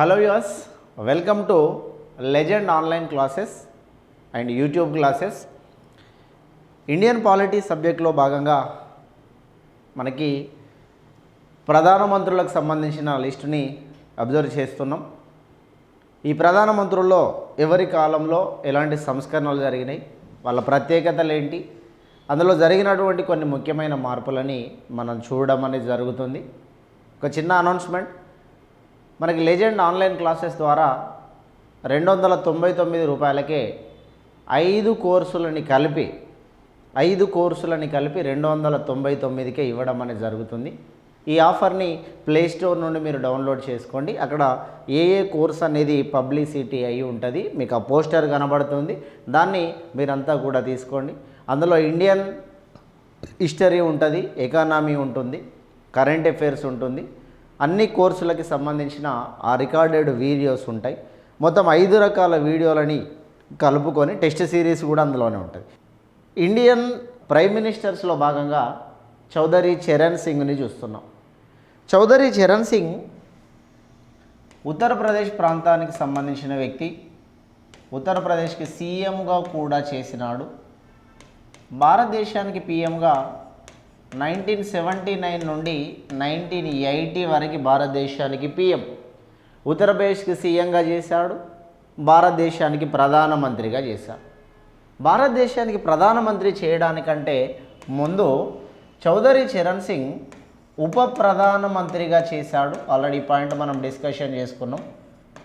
Hello viewers, welcome to legend online classes and YouTube classes. Indian polity సబ్జెక్ట్లో భాగంగా మనకి ప్రధానమంత్రులకు సంబంధించిన లిస్టుని అబ్జర్వ్ చేస్తున్నాం. ఈ ప్రధానమంత్రుల్లో ఎవరి కాలంలో ఎలాంటి సంస్కరణలు జరిగినాయి, వాళ్ళ ప్రత్యేకతలు ఏంటి, అందులో జరిగినటువంటి కొన్ని ముఖ్యమైన మార్పులని మనం చూడడం అనేది జరుగుతుంది. ఒక చిన్న అనౌన్స్మెంట్, మనకి లెజెండ్ ఆన్లైన్ క్లాసెస్ ద్వారా 299 రూపాయలకే 5 కోర్సులని కలిపి 299కే ఇవ్వడం అనేది జరుగుతుంది. ఈ ఆఫర్ని ప్లే స్టోర్ నుండి మీరు డౌన్లోడ్ చేసుకోండి. అక్కడ ఏ కోర్స్ అనేది పబ్లిసిటీ అయి ఉంటుంది, మీకు ఆ పోస్టర్ కనబడుతుంది, దాన్ని మీరంతా కూడా తీసుకోండి. అందులో ఇండియన్ హిస్టరీ ఉంటుంది, ఎకానమీ ఉంటుంది, కరెంట్ అఫైర్స్ ఉంటుంది, అన్ని కోర్సులకి సంబంధించిన ఆ రికార్డెడ్ వీడియోస్ ఉంటాయి. మొత్తం 5 రకాల వీడియోలని కలుపుకొని టెస్ట్ సిరీస్ కూడా అందులోనే ఉంటుంది. ఇండియన్ ప్రైమ్ మినిస్టర్స్లో భాగంగా చౌదరి చరణ్ సింగ్ని చూస్తున్నాం. చౌదరి చరణ్ సింగ్ ఉత్తరప్రదేశ్ ప్రాంతానికి సంబంధించిన వ్యక్తి. ఉత్తరప్రదేశ్కి సీఎంగా కూడా చేసినాడు. భారతదేశానికి పీఎంగా 1979 నుండి 1980 వరకు భారతదేశానికి పీఎం. ఉత్తరప్రదేశ్కి సీఎంగా చేశాడు, భారతదేశానికి ప్రధానమంత్రిగా చేశాడు. భారతదేశానికి ప్రధానమంత్రి చేయడానికంటే ముందు చౌదరి చరణ్ సింగ్ ఉప ప్రధానమంత్రిగా చేశాడు. ఆల్రెడీ పాయింట్ మనం డిస్కషన్ చేసుకున్నాం.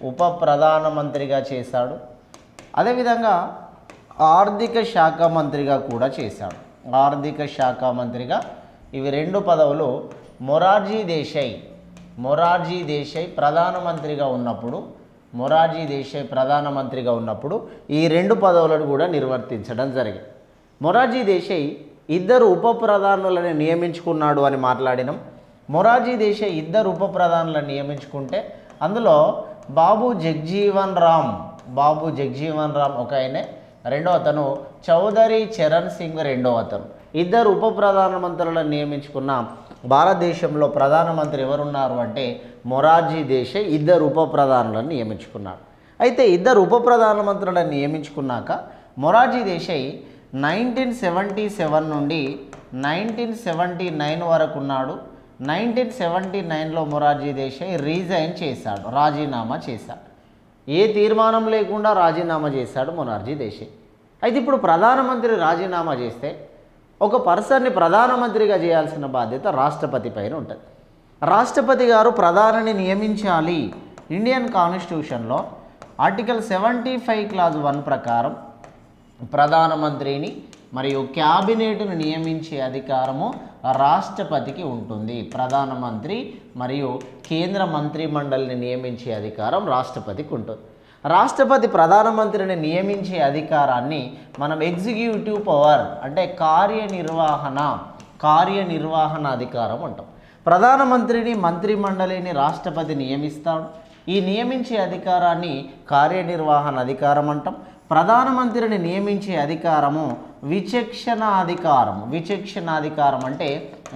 ఉప ప్రధానమంత్రిగా చేశాడు. అదేవిధంగా ఆర్థిక శాఖ మంత్రిగా కూడా చేశాడు. ఆర్థిక శాఖ మంత్రిగా ఇవి 2 పదవులు మొరార్జీ దేశాయ్ ప్రధానమంత్రిగా ఉన్నప్పుడు ఈ 2 పదవులను కూడా నిర్వర్తించడం జరిగింది. మొరార్జీ దేశాయ్ 2 ఉప ప్రధానులను నియమించుకున్నాడు అని మాట్లాడినాం. మొరార్జీ దేశాయ్ 2 ఉప ప్రధానులను నియమించుకుంటే అందులో బాబు జగ్జీవన్ రామ్ ఒక ఆయనే, రెండో అతను చౌదరి చరణ్ సింగ్ రెండో అతను. 2 ఉప ప్రధానమంత్రులను నియమించుకున్న భారతదేశంలో ప్రధానమంత్రి ఎవరున్నారు అంటే మొరార్జీ దేశాయ్ 2 ఉప ప్రధానులను నియమించుకున్నాడు. అయితే 2 ఉప ప్రధానమంత్రులను నియమించుకున్నాక మొరార్జీ దేశాయ్ 1977 నుండి 1979 వరకు ఉన్నాడు. 1979లో మొరార్జీ దేశాయ్ రాజీనామా చేశాడు. ఏ తీర్మానం లేకుండా రాజీనామా చేశాడు మొరార్జీ దేశాయ్. అయితే ఇప్పుడు ప్రధానమంత్రి రాజీనామా చేస్తే ఒక పర్సన్ని ప్రధానమంత్రిగా చేయాల్సిన బాధ్యత రాష్ట్రపతి పైన ఉంటుంది. రాష్ట్రపతి గారు ప్రధానిని నియమించాలి. ఇండియన్ కాన్స్టిట్యూషన్లో ఆర్టికల్ 75 క్లాజ్ 1 ప్రకారం ప్రధానమంత్రిని మరియు క్యాబినెట్ను నియమించే అధికారము రాష్ట్రపతికి ఉంటుంది. ప్రధానమంత్రి మరియు కేంద్ర మంత్రిమండలిని నియమించే అధికారం రాష్ట్రపతికి ఉంటుంది. రాష్ట్రపతి ప్రధానమంత్రిని నియమించే అధికారాన్ని మనం ఎగ్జిక్యూటివ్ పవర్ అంటే కార్యనిర్వహణ అధికారం అంటాం. ప్రధానమంత్రిని మంత్రిమండలిని రాష్ట్రపతి నియమిస్తాడు. ఈ నియమించే అధికారాన్ని కార్యనిర్వహణ అధికారం అంటాం. ప్రధానమంత్రిని నియమించే అధికారము విచక్షణాధికారం అంటే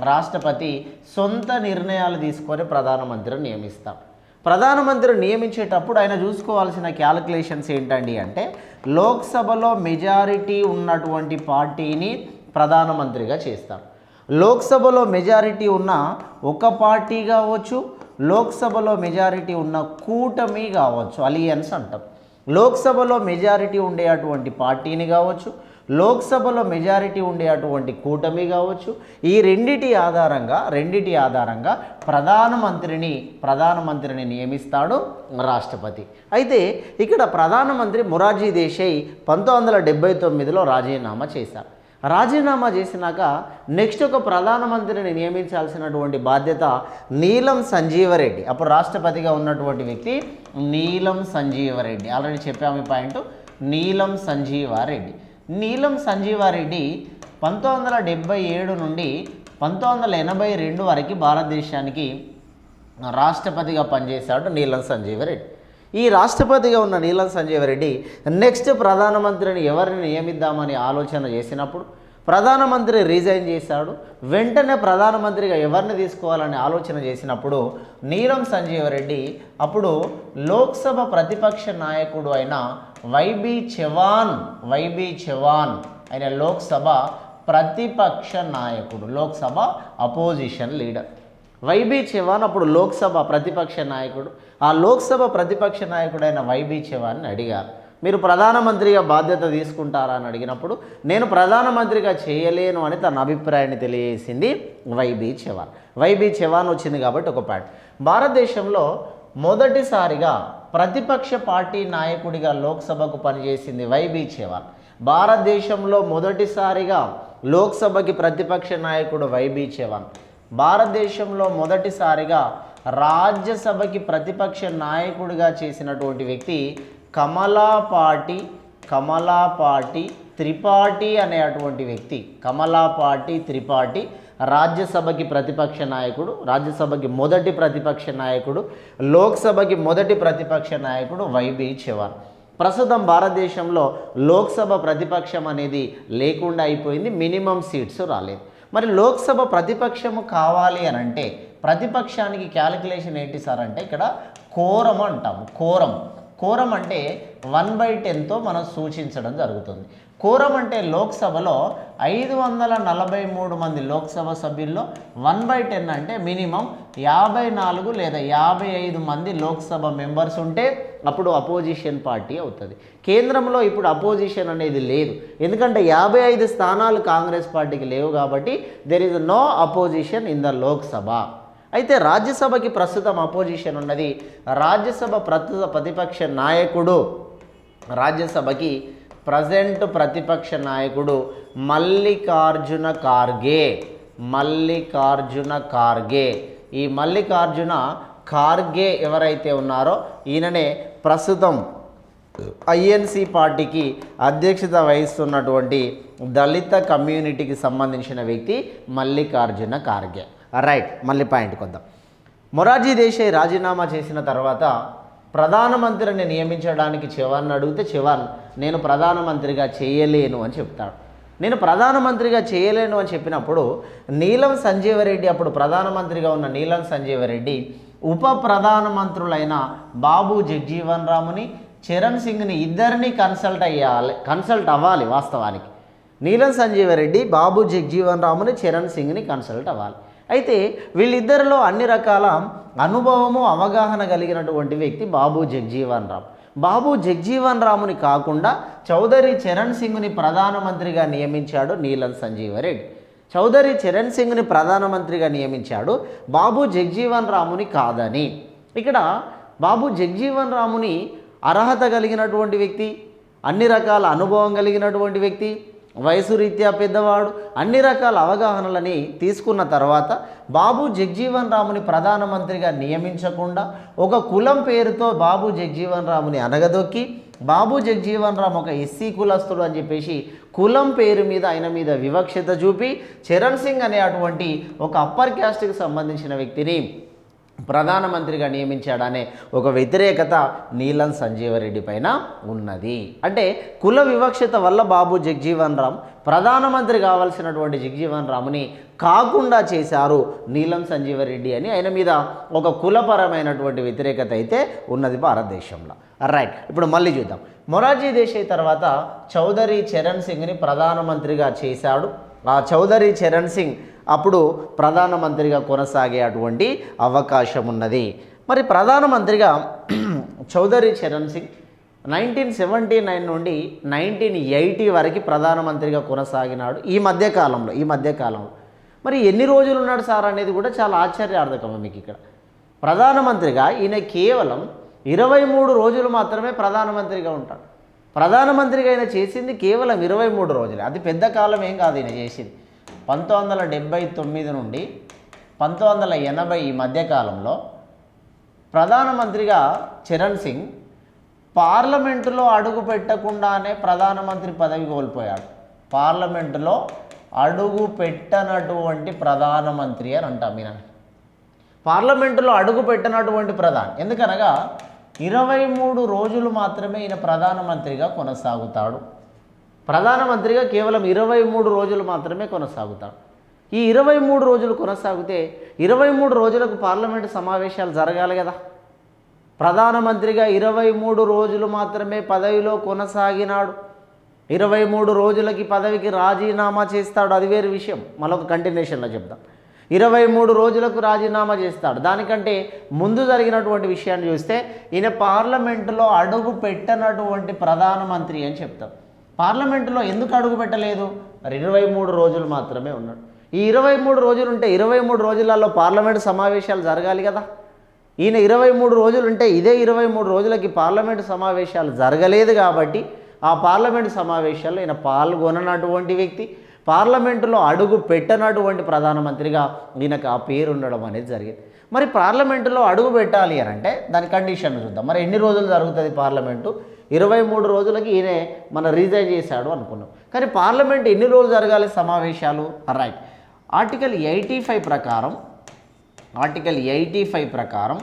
రాష్ట్రపతి సొంత నిర్ణయాలు తీసుకొని ప్రధానమంత్రిని నియమిస్తాడు. ప్రధానమంత్రిని నియమించేటప్పుడు ఆయన చూసుకోవాల్సిన క్యాలిక్యులేషన్స్ ఏంటండి అంటే లోక్సభలో మెజారిటీ ఉన్నటువంటి పార్టీని ప్రధానమంత్రిగా చేస్తారు. లోక్సభలో మెజారిటీ ఉన్న ఒక పార్టీ కావచ్చు, లోక్సభలో మెజారిటీ ఉన్న కూటమి కావచ్చు, అలియన్స్ అంటాం. లోక్సభలో మెజారిటీ ఉండే అటువంటి పార్టీని కావచ్చు, లోక్సభలో మెజారిటీ ఉండే అటువంటి కూటమి కావచ్చు. ఈ రెండిటి ఆధారంగా ప్రధానమంత్రిని నియమిస్తాడు రాష్ట్రపతి. అయితే ఇక్కడ ప్రధానమంత్రి మొరార్జీ దేశాయ్ 1979లో రాజీనామా చేశారు. రాజీనామా చేసినాక నెక్స్ట్ ఒక ప్రధానమంత్రిని నియమించాల్సినటువంటి బాధ్యత నీలం సంజీవరెడ్డి, అప్పుడు రాష్ట్రపతిగా ఉన్నటువంటి వ్యక్తి నీలం సంజీవరెడ్డి. ఆల్రెడీ చెప్పాము ఈ పాయింట్. నీలం సంజీవారెడ్డి 1977 నుండి 1982 వరకు భారతదేశానికి రాష్ట్రపతిగా పనిచేశాడు నీలం సంజీవరెడ్డి. ఈ రాష్ట్రపతిగా ఉన్న నీలం సంజీవరెడ్డి నెక్స్ట్ ప్రధానమంత్రిని ఎవరిని నియమిద్దామని ఆలోచన చేసినప్పుడు ప్రధానమంత్రి రిజైన్ చేశాడు. వెంటనే ప్రధానమంత్రిగా ఎవరిని తీసుకోవాలని ఆలోచన చేసినప్పుడు నీలం సంజీవ్ రెడ్డి అప్పుడు లోక్సభ ప్రతిపక్ష నాయకుడు అయిన వైబీ చవాన్ ఆయన లోక్సభ ప్రతిపక్ష నాయకుడు, Lok Sabha opposition leader YB Chavan అప్పుడు లోక్సభ ప్రతిపక్ష నాయకుడు. ఆ లోక్సభ ప్రతిపక్ష నాయకుడైన వైబీ చవాన్ని అడిగారు, మీరు ప్రధానమంత్రిగా బాధ్యత తీసుకుంటారా అని అడిగినప్పుడు నేను ప్రధానమంత్రిగా చేయలేను అని తన అభిప్రాయాన్ని తెలియజేసింది వైబీ చవాన్ వచ్చింది కాబట్టి ఒక పాయింట్. భారతదేశంలో మొదటిసారిగా ప్రతిపక్ష పార్టీ నాయకుడిగా లోక్సభకు పనిచేసింది వైబీ చవాన్. భారతదేశంలో మొదటిసారిగా లోక్సభకి ప్రతిపక్ష నాయకుడు వైబీ చవాన్. భారతదేశంలో మొదటిసారిగా రాజ్యసభకి ప్రతిపక్ష నాయకుడిగా చేసినటువంటి వ్యక్తి కమలాపాటి త్రిపాఠి అనేటువంటి వ్యక్తి. కమలాపాటి త్రిపాఠి రాజ్యసభకి ప్రతిపక్ష నాయకుడు, రాజ్యసభకి మొదటి ప్రతిపక్ష నాయకుడు, లోక్సభకి మొదటి ప్రతిపక్ష నాయకుడు వైబీ చవాన్. ప్రస్తుతం భారతదేశంలో లోక్సభ ప్రతిపక్షం అనేది లేకుండా అయిపోయింది, మినిమం సీట్స్ రాలేదు. మరి లోక్సభ ప్రతిపక్షము కావాలి అని అంటే ప్రతిపక్షానికి క్యాలిక్యులేషన్ ఏంటి సార్ అంటే ఇక్కడ కోరం అంటాము. కోరం అంటే 1/10తో మనం సూచించడం జరుగుతుంది. కోరం అంటే లోక్సభలో 543 మంది లోక్సభ సభ్యుల్లో 1/10 అంటే మినిమం 54 లేదా 55 మంది లోక్సభ మెంబర్స్ ఉంటే అప్పుడు అపోజిషన్ పార్టీ అవుతుంది. కేంద్రంలో ఇప్పుడు అపోజిషన్ అనేది లేదు, ఎందుకంటే 55 స్థానాలు కాంగ్రెస్ పార్టీకి లేవు కాబట్టి there is no opposition in the Lok Sabha. అయితే రాజ్యసభకి ప్రస్తుతం అపోజిషన్ ఉన్నది. రాజ్యసభ ప్రతిపక్ష నాయకుడు, రాజ్యసభకి ప్రజెంట్ ప్రతిపక్ష నాయకుడు మల్లికార్జున ఖార్గే. ఈ మల్లికార్జున ఖార్గే ఎవరైతే ఉన్నారో ఈయననే ప్రస్తుతం ఐఎన్సి పార్టీకి అధ్యక్షత వహిస్తున్నటువంటి దళిత కమ్యూనిటీకి సంబంధించిన వ్యక్తి మల్లికార్జున ఖార్గే. రైట్, మళ్ళీ పాయింట్కి వద్దాం. మొరార్జీ దేశాయ్ రాజీనామా చేసిన తర్వాత ప్రధానమంత్రిని నియమించడానికి చవాన్ అడిగితే చవాన్ నేను ప్రధానమంత్రిగా చేయలేను అని చెప్తాడు. నేను ప్రధానమంత్రిగా చేయలేను అని చెప్పినప్పుడు నీలం సంజీవ్ రెడ్డి, అప్పుడు ప్రధానమంత్రిగా ఉన్న నీలం సంజీవ్ రెడ్డి ఉప ప్రధానమంత్రులైన బాబు జగ్జీవన్ రాముని, చరణ్ సింగ్ని ఇద్దరిని కన్సల్ట్ అవ్వాలి. వాస్తవానికి నీలం సంజీవ్ రెడ్డి బాబు జగ్జీవన్ రాముని, చరణ్ సింగ్ని కన్సల్ట్ అవ్వాలి. అయితే వీళ్ళిద్దరిలో అన్ని రకాల అనుభవము అవగాహన కలిగినటువంటి వ్యక్తి బాబు జగ్జీవన్ రాముని కాకుండా చౌదరి చరణ్ సింగ్ని ప్రధానమంత్రిగా నియమించాడు నీలం సంజీవ్ రెడ్డి. చౌదరి చరణ్ సింగ్ని ప్రధానమంత్రిగా నియమించాడు, బాబు జగ్జీవన్ రాముని కాదని. ఇక్కడ బాబు జగ్జీవన్ రాముని అర్హత కలిగినటువంటి వ్యక్తి, అన్ని రకాల అనుభవం కలిగినటువంటి వ్యక్తి, వయసు రీత్యా పెద్దవాడు, అన్ని రకాల అవగాహనలని తీసుకున్న తర్వాత బాబు జగ్జీవన్ రాముని ప్రధానమంత్రిగా నియమించకుండా ఒక కులం పేరుతో బాబు జగ్జీవన్ రాముని అనగదొక్కి బాబు జగ్జీవన్ రామ్ ఒక ఎస్సీ కులస్తుడు అని చెప్పేసి కులం పేరు మీద ఆయన మీద వివక్షత చూపి చరణ్ సింగ్ అనే అటువంటి ఒక అప్పర్ క్యాస్ట్కి సంబంధించిన వ్యక్తిని ప్రధానమంత్రిగా నియమించాడనే ఒక వ్యతిరేకత నీలం సంజీవ్ రెడ్డి పైన ఉన్నది. అంటే కుల వివక్షత వల్ల బాబు జగ్జీవన్ రామ్ ప్రధానమంత్రి కావాల్సినటువంటి జగ్జీవన్ రామ్ని కాకుండా చేశారు నీలం సంజీవ్ రెడ్డి అని ఆయన మీద ఒక కులపరమైనటువంటి వ్యతిరేకత అయితే ఉన్నది భారతదేశంలో. రైట్, ఇప్పుడు మళ్ళీ చూద్దాం. మొరార్జీ దేశాయ్ తర్వాత చౌదరి చరణ్ సింగ్ని ప్రధానమంత్రిగా చేశాడు. ఆ చౌదరి చరణ్ సింగ్ అప్పుడు ప్రధానమంత్రిగా కొనసాగే అటువంటి అవకాశం ఉన్నది. మరి ప్రధానమంత్రిగా చౌదరి చరణ్ సింగ్ 1979 నుండి 1980 వరకు ప్రధానమంత్రిగా కొనసాగినాడు. ఈ మధ్యకాలంలో మరి ఎన్ని రోజులు ఉన్నాడు సార్ అనేది కూడా చాలా ఆశ్చర్యార్థకం. మీకు ఇక్కడ ప్రధానమంత్రిగా ఈయన కేవలం 23 రోజులు మాత్రమే ప్రధానమంత్రిగా ఉంటాడు. ప్రధానమంత్రిగా ఆయన చేసింది కేవలం 23 రోజులే, అది పెద్ద కాలం ఏం కాదు. ఈయన చేసింది 1979 నుండి 1980 ఈ మధ్యకాలంలో ప్రధానమంత్రిగా చరణ్ సింగ్ పార్లమెంటులో అడుగు పెట్టకుండానే ప్రధానమంత్రి పదవి కోల్పోయాడు. పార్లమెంటులో అడుగు పెట్టనటువంటి ప్రధానమంత్రి అని అంటాం. ఈయన పార్లమెంటులో అడుగు పెట్టనటువంటి ప్రధాని, ఎందుకనగా 23 రోజులు మాత్రమే ఈయన ప్రధానమంత్రిగా కొనసాగుతాడు. ప్రధానమంత్రిగా కేవలం 23 రోజులు మాత్రమే కొనసాగుతాడు. ఈ 23 రోజులు కొనసాగితే 23 రోజులకు పార్లమెంటు సమావేశాలు జరగాలి కదా. ప్రధానమంత్రిగా 23 రోజులు మాత్రమే పదవిలో కొనసాగినాడు. 23 రోజులకి పదవికి రాజీనామా చేస్తాడు, అది వేరే విషయం, మరొక కంటిన్యూషన్లో చెప్తాం. 23 రోజులకు రాజీనామా చేస్తాడు. దానికంటే ముందు జరిగినటువంటి విషయాన్ని చూస్తే ఈయన పార్లమెంటులో అడుగు పెట్టనటువంటి ప్రధానమంత్రి అని చెప్తాం. పార్లమెంటులో ఎందుకు అడుగు పెట్టలేదు? 23 రోజులు మాత్రమే ఉన్నాడు. ఈ 23 రోజులు ఉంటే 23 రోజులలో పార్లమెంటు సమావేశాలు జరగాలి కదా. ఈయన 23 రోజులు ఉంటే ఇదే 23 రోజులకి పార్లమెంటు సమావేశాలు జరగలేదు కాబట్టి ఆ పార్లమెంటు సమావేశాల్లో ఈయన పాల్గొననటువంటి వ్యక్తి, పార్లమెంటులో అడుగు పెట్టనటువంటి ప్రధానమంత్రిగా ఈయనకు ఆ పేరు ఉండడం అనేది జరిగింది. మరి పార్లమెంటులో అడుగు పెట్టాలి అని అంటే దాని కండిషన్ చూద్దాం. మరి ఎన్ని రోజులు జరుగుతుంది పార్లమెంటు? 23 రోజులకి ఈయనే రిజైన్ చేశాడు అనుకున్నాం. కానీ పార్లమెంట్ ఎన్ని రోజులు జరగాలి సమావేశాలు? రైట్. ఆర్టికల్ 85 ప్రకారం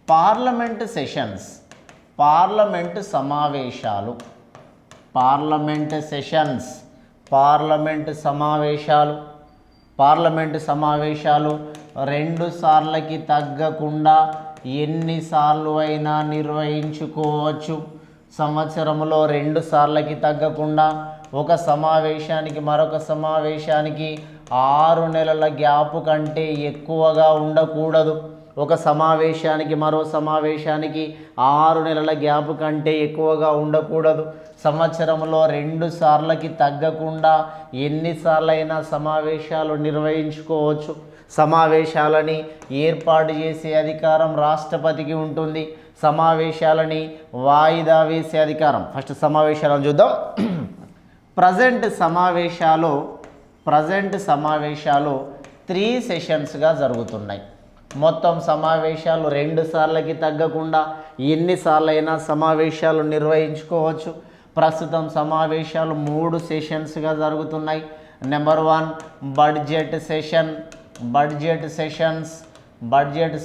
పార్లమెంటు సెషన్స్, పార్లమెంటు సమావేశాలు, పార్లమెంటు సమావేశాలు 2 సార్లకి తగ్గకుండా ఎన్నిసార్లు అయినా నిర్వహించుకోవచ్చు. సంవత్సరంలో 2 సార్లకి తగ్గకుండా ఒక సమావేశానికి మరొక సమావేశానికి 6 నెలల గ్యాప్ కంటే ఎక్కువగా ఉండకూడదు. ఒక సమావేశానికి మరో సమావేశానికి 6 నెలల గ్యాప్ కంటే ఎక్కువగా ఉండకూడదు. సంవత్సరంలో 2 సార్లకి తగ్గకుండా ఎన్నిసార్లైనా సమావేశాలు నిర్వహించుకోవచ్చు. సమావేశాలని ఏర్పాటు చేసే అధికారం రాష్ట్రపతికి ఉంటుంది. సమావేశాలని వాయిదా వేసే అధికారం, ఫస్ట్ సమావేశాలను చూద్దాం. ప్రజెంట్ సమావేశాలు 3 సెషన్స్గా జరుగుతున్నాయి. మొత్తం సమావేశాలు 2 సార్లకి తగ్గకుండా ఎన్నిసార్లైనా సమావేశాలు నిర్వహించుకోవచ్చు. ప్రస్తుతం సమావేశాలు 3 సెషన్స్గా జరుగుతున్నాయి. నెంబర్ 1 బడ్జెట్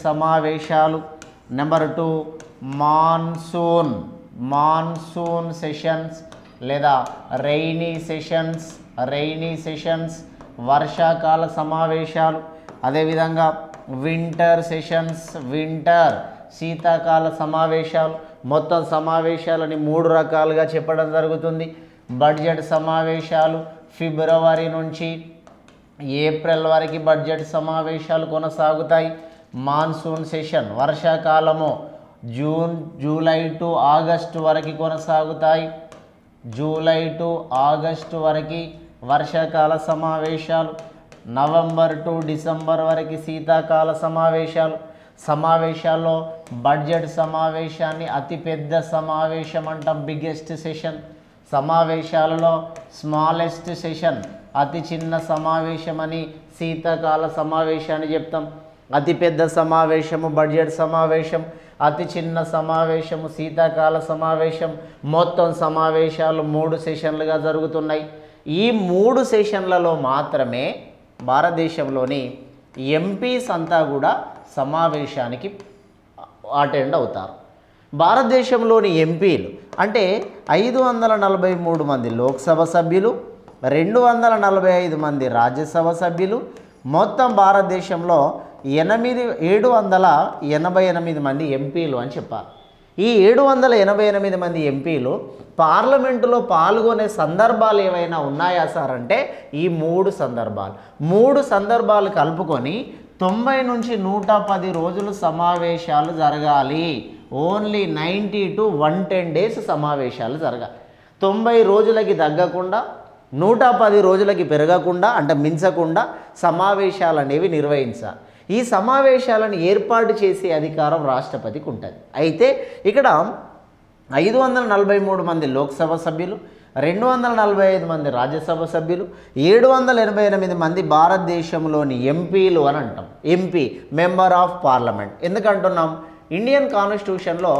సమావేశాలు. నెంబర్ 2 మాన్సూన్ సెషన్స్ లేదా రైనీ సెషన్స్ వర్షాకాల సమావేశాలు. అదేవిధంగా వింటర్ సెషన్స్, శీతాకాల సమావేశాలు. మొత్తం సమావేశాలని 3 రకాలుగా చెప్పడం జరుగుతుంది. బడ్జెట్ సమావేశాలు ఫిబ్రవరి నుంచి ఏప్రిల్ వరకు బడ్జెట్ సమావేశాలు కొనసాగుతాయి. మాన్సూన్ సెషన్ వర్షాకాలము జూలై టు ఆగస్టు వరకు కొనసాగుతాయి. జూలై టు ఆగస్టు వరకు వర్షాకాల సమావేశాలు. నవంబర్ టు డిసెంబర్ వరకు శీతాకాల సమావేశాల్లో బడ్జెట్ సమావేశాన్ని అతిపెద్ద సమావేశం అంటాం, బిగ్గెస్ట్ సెషన్. సమావేశాలలో స్మాలెస్ట్ సెషన్ అతి చిన్న సమావేశం అని శీతాకాల సమావేశాన్ని చెప్తాం. అతిపెద్ద సమావేశము బడ్జెట్ సమావేశం, అతి చిన్న సమావేశము శీతాకాల సమావేశం. మొత్తం సమావేశాలు 3 సెషన్లుగా జరుగుతున్నాయి. ఈ 3 సెషన్లలో మాత్రమే భారతదేశంలోని ఎంపీస్ అంతా కూడా సమావేశానికి అటెండ్ అవుతారు. భారతదేశంలోని ఎంపీలు అంటే 543 మంది లోక్సభ సభ్యులు, 245 మంది రాజ్యసభ సభ్యులు, మొత్తం భారతదేశంలో 788 మంది ఎంపీలు అని చెప్పారు. ఈ 788 మంది ఎంపీలు పార్లమెంటులో పాల్గొనే సందర్భాలు ఏవైనా ఉన్నాయా సార్ అంటే ఈ 3 సందర్భాలు కలుపుకొని 90 నుంచి 110 రోజులు సమావేశాలు జరగాలి. ఓన్లీ 90 to 110 డేస్ సమావేశాలు జరగాలి. 90 రోజులకి తగ్గకుండా 110 రోజులకి పెరగకుండా అంటే మించకుండా సమావేశాలు అనేవి నిర్వహించాలి. ఈ సమావేశాలను ఏర్పాటు చేసే అధికారం రాష్ట్రపతికి ఉంటుంది. అయితే ఇక్కడ 543 మంది లోక్సభ సభ్యులు, 245 మంది రాజ్యసభ సభ్యులు, 788 మంది భారతదేశంలోని ఎంపీలు అని అంటాం. MP member of parliament. ఎందుకంటున్నాం? ఇండియన్ కాన్స్టిట్యూషన్లో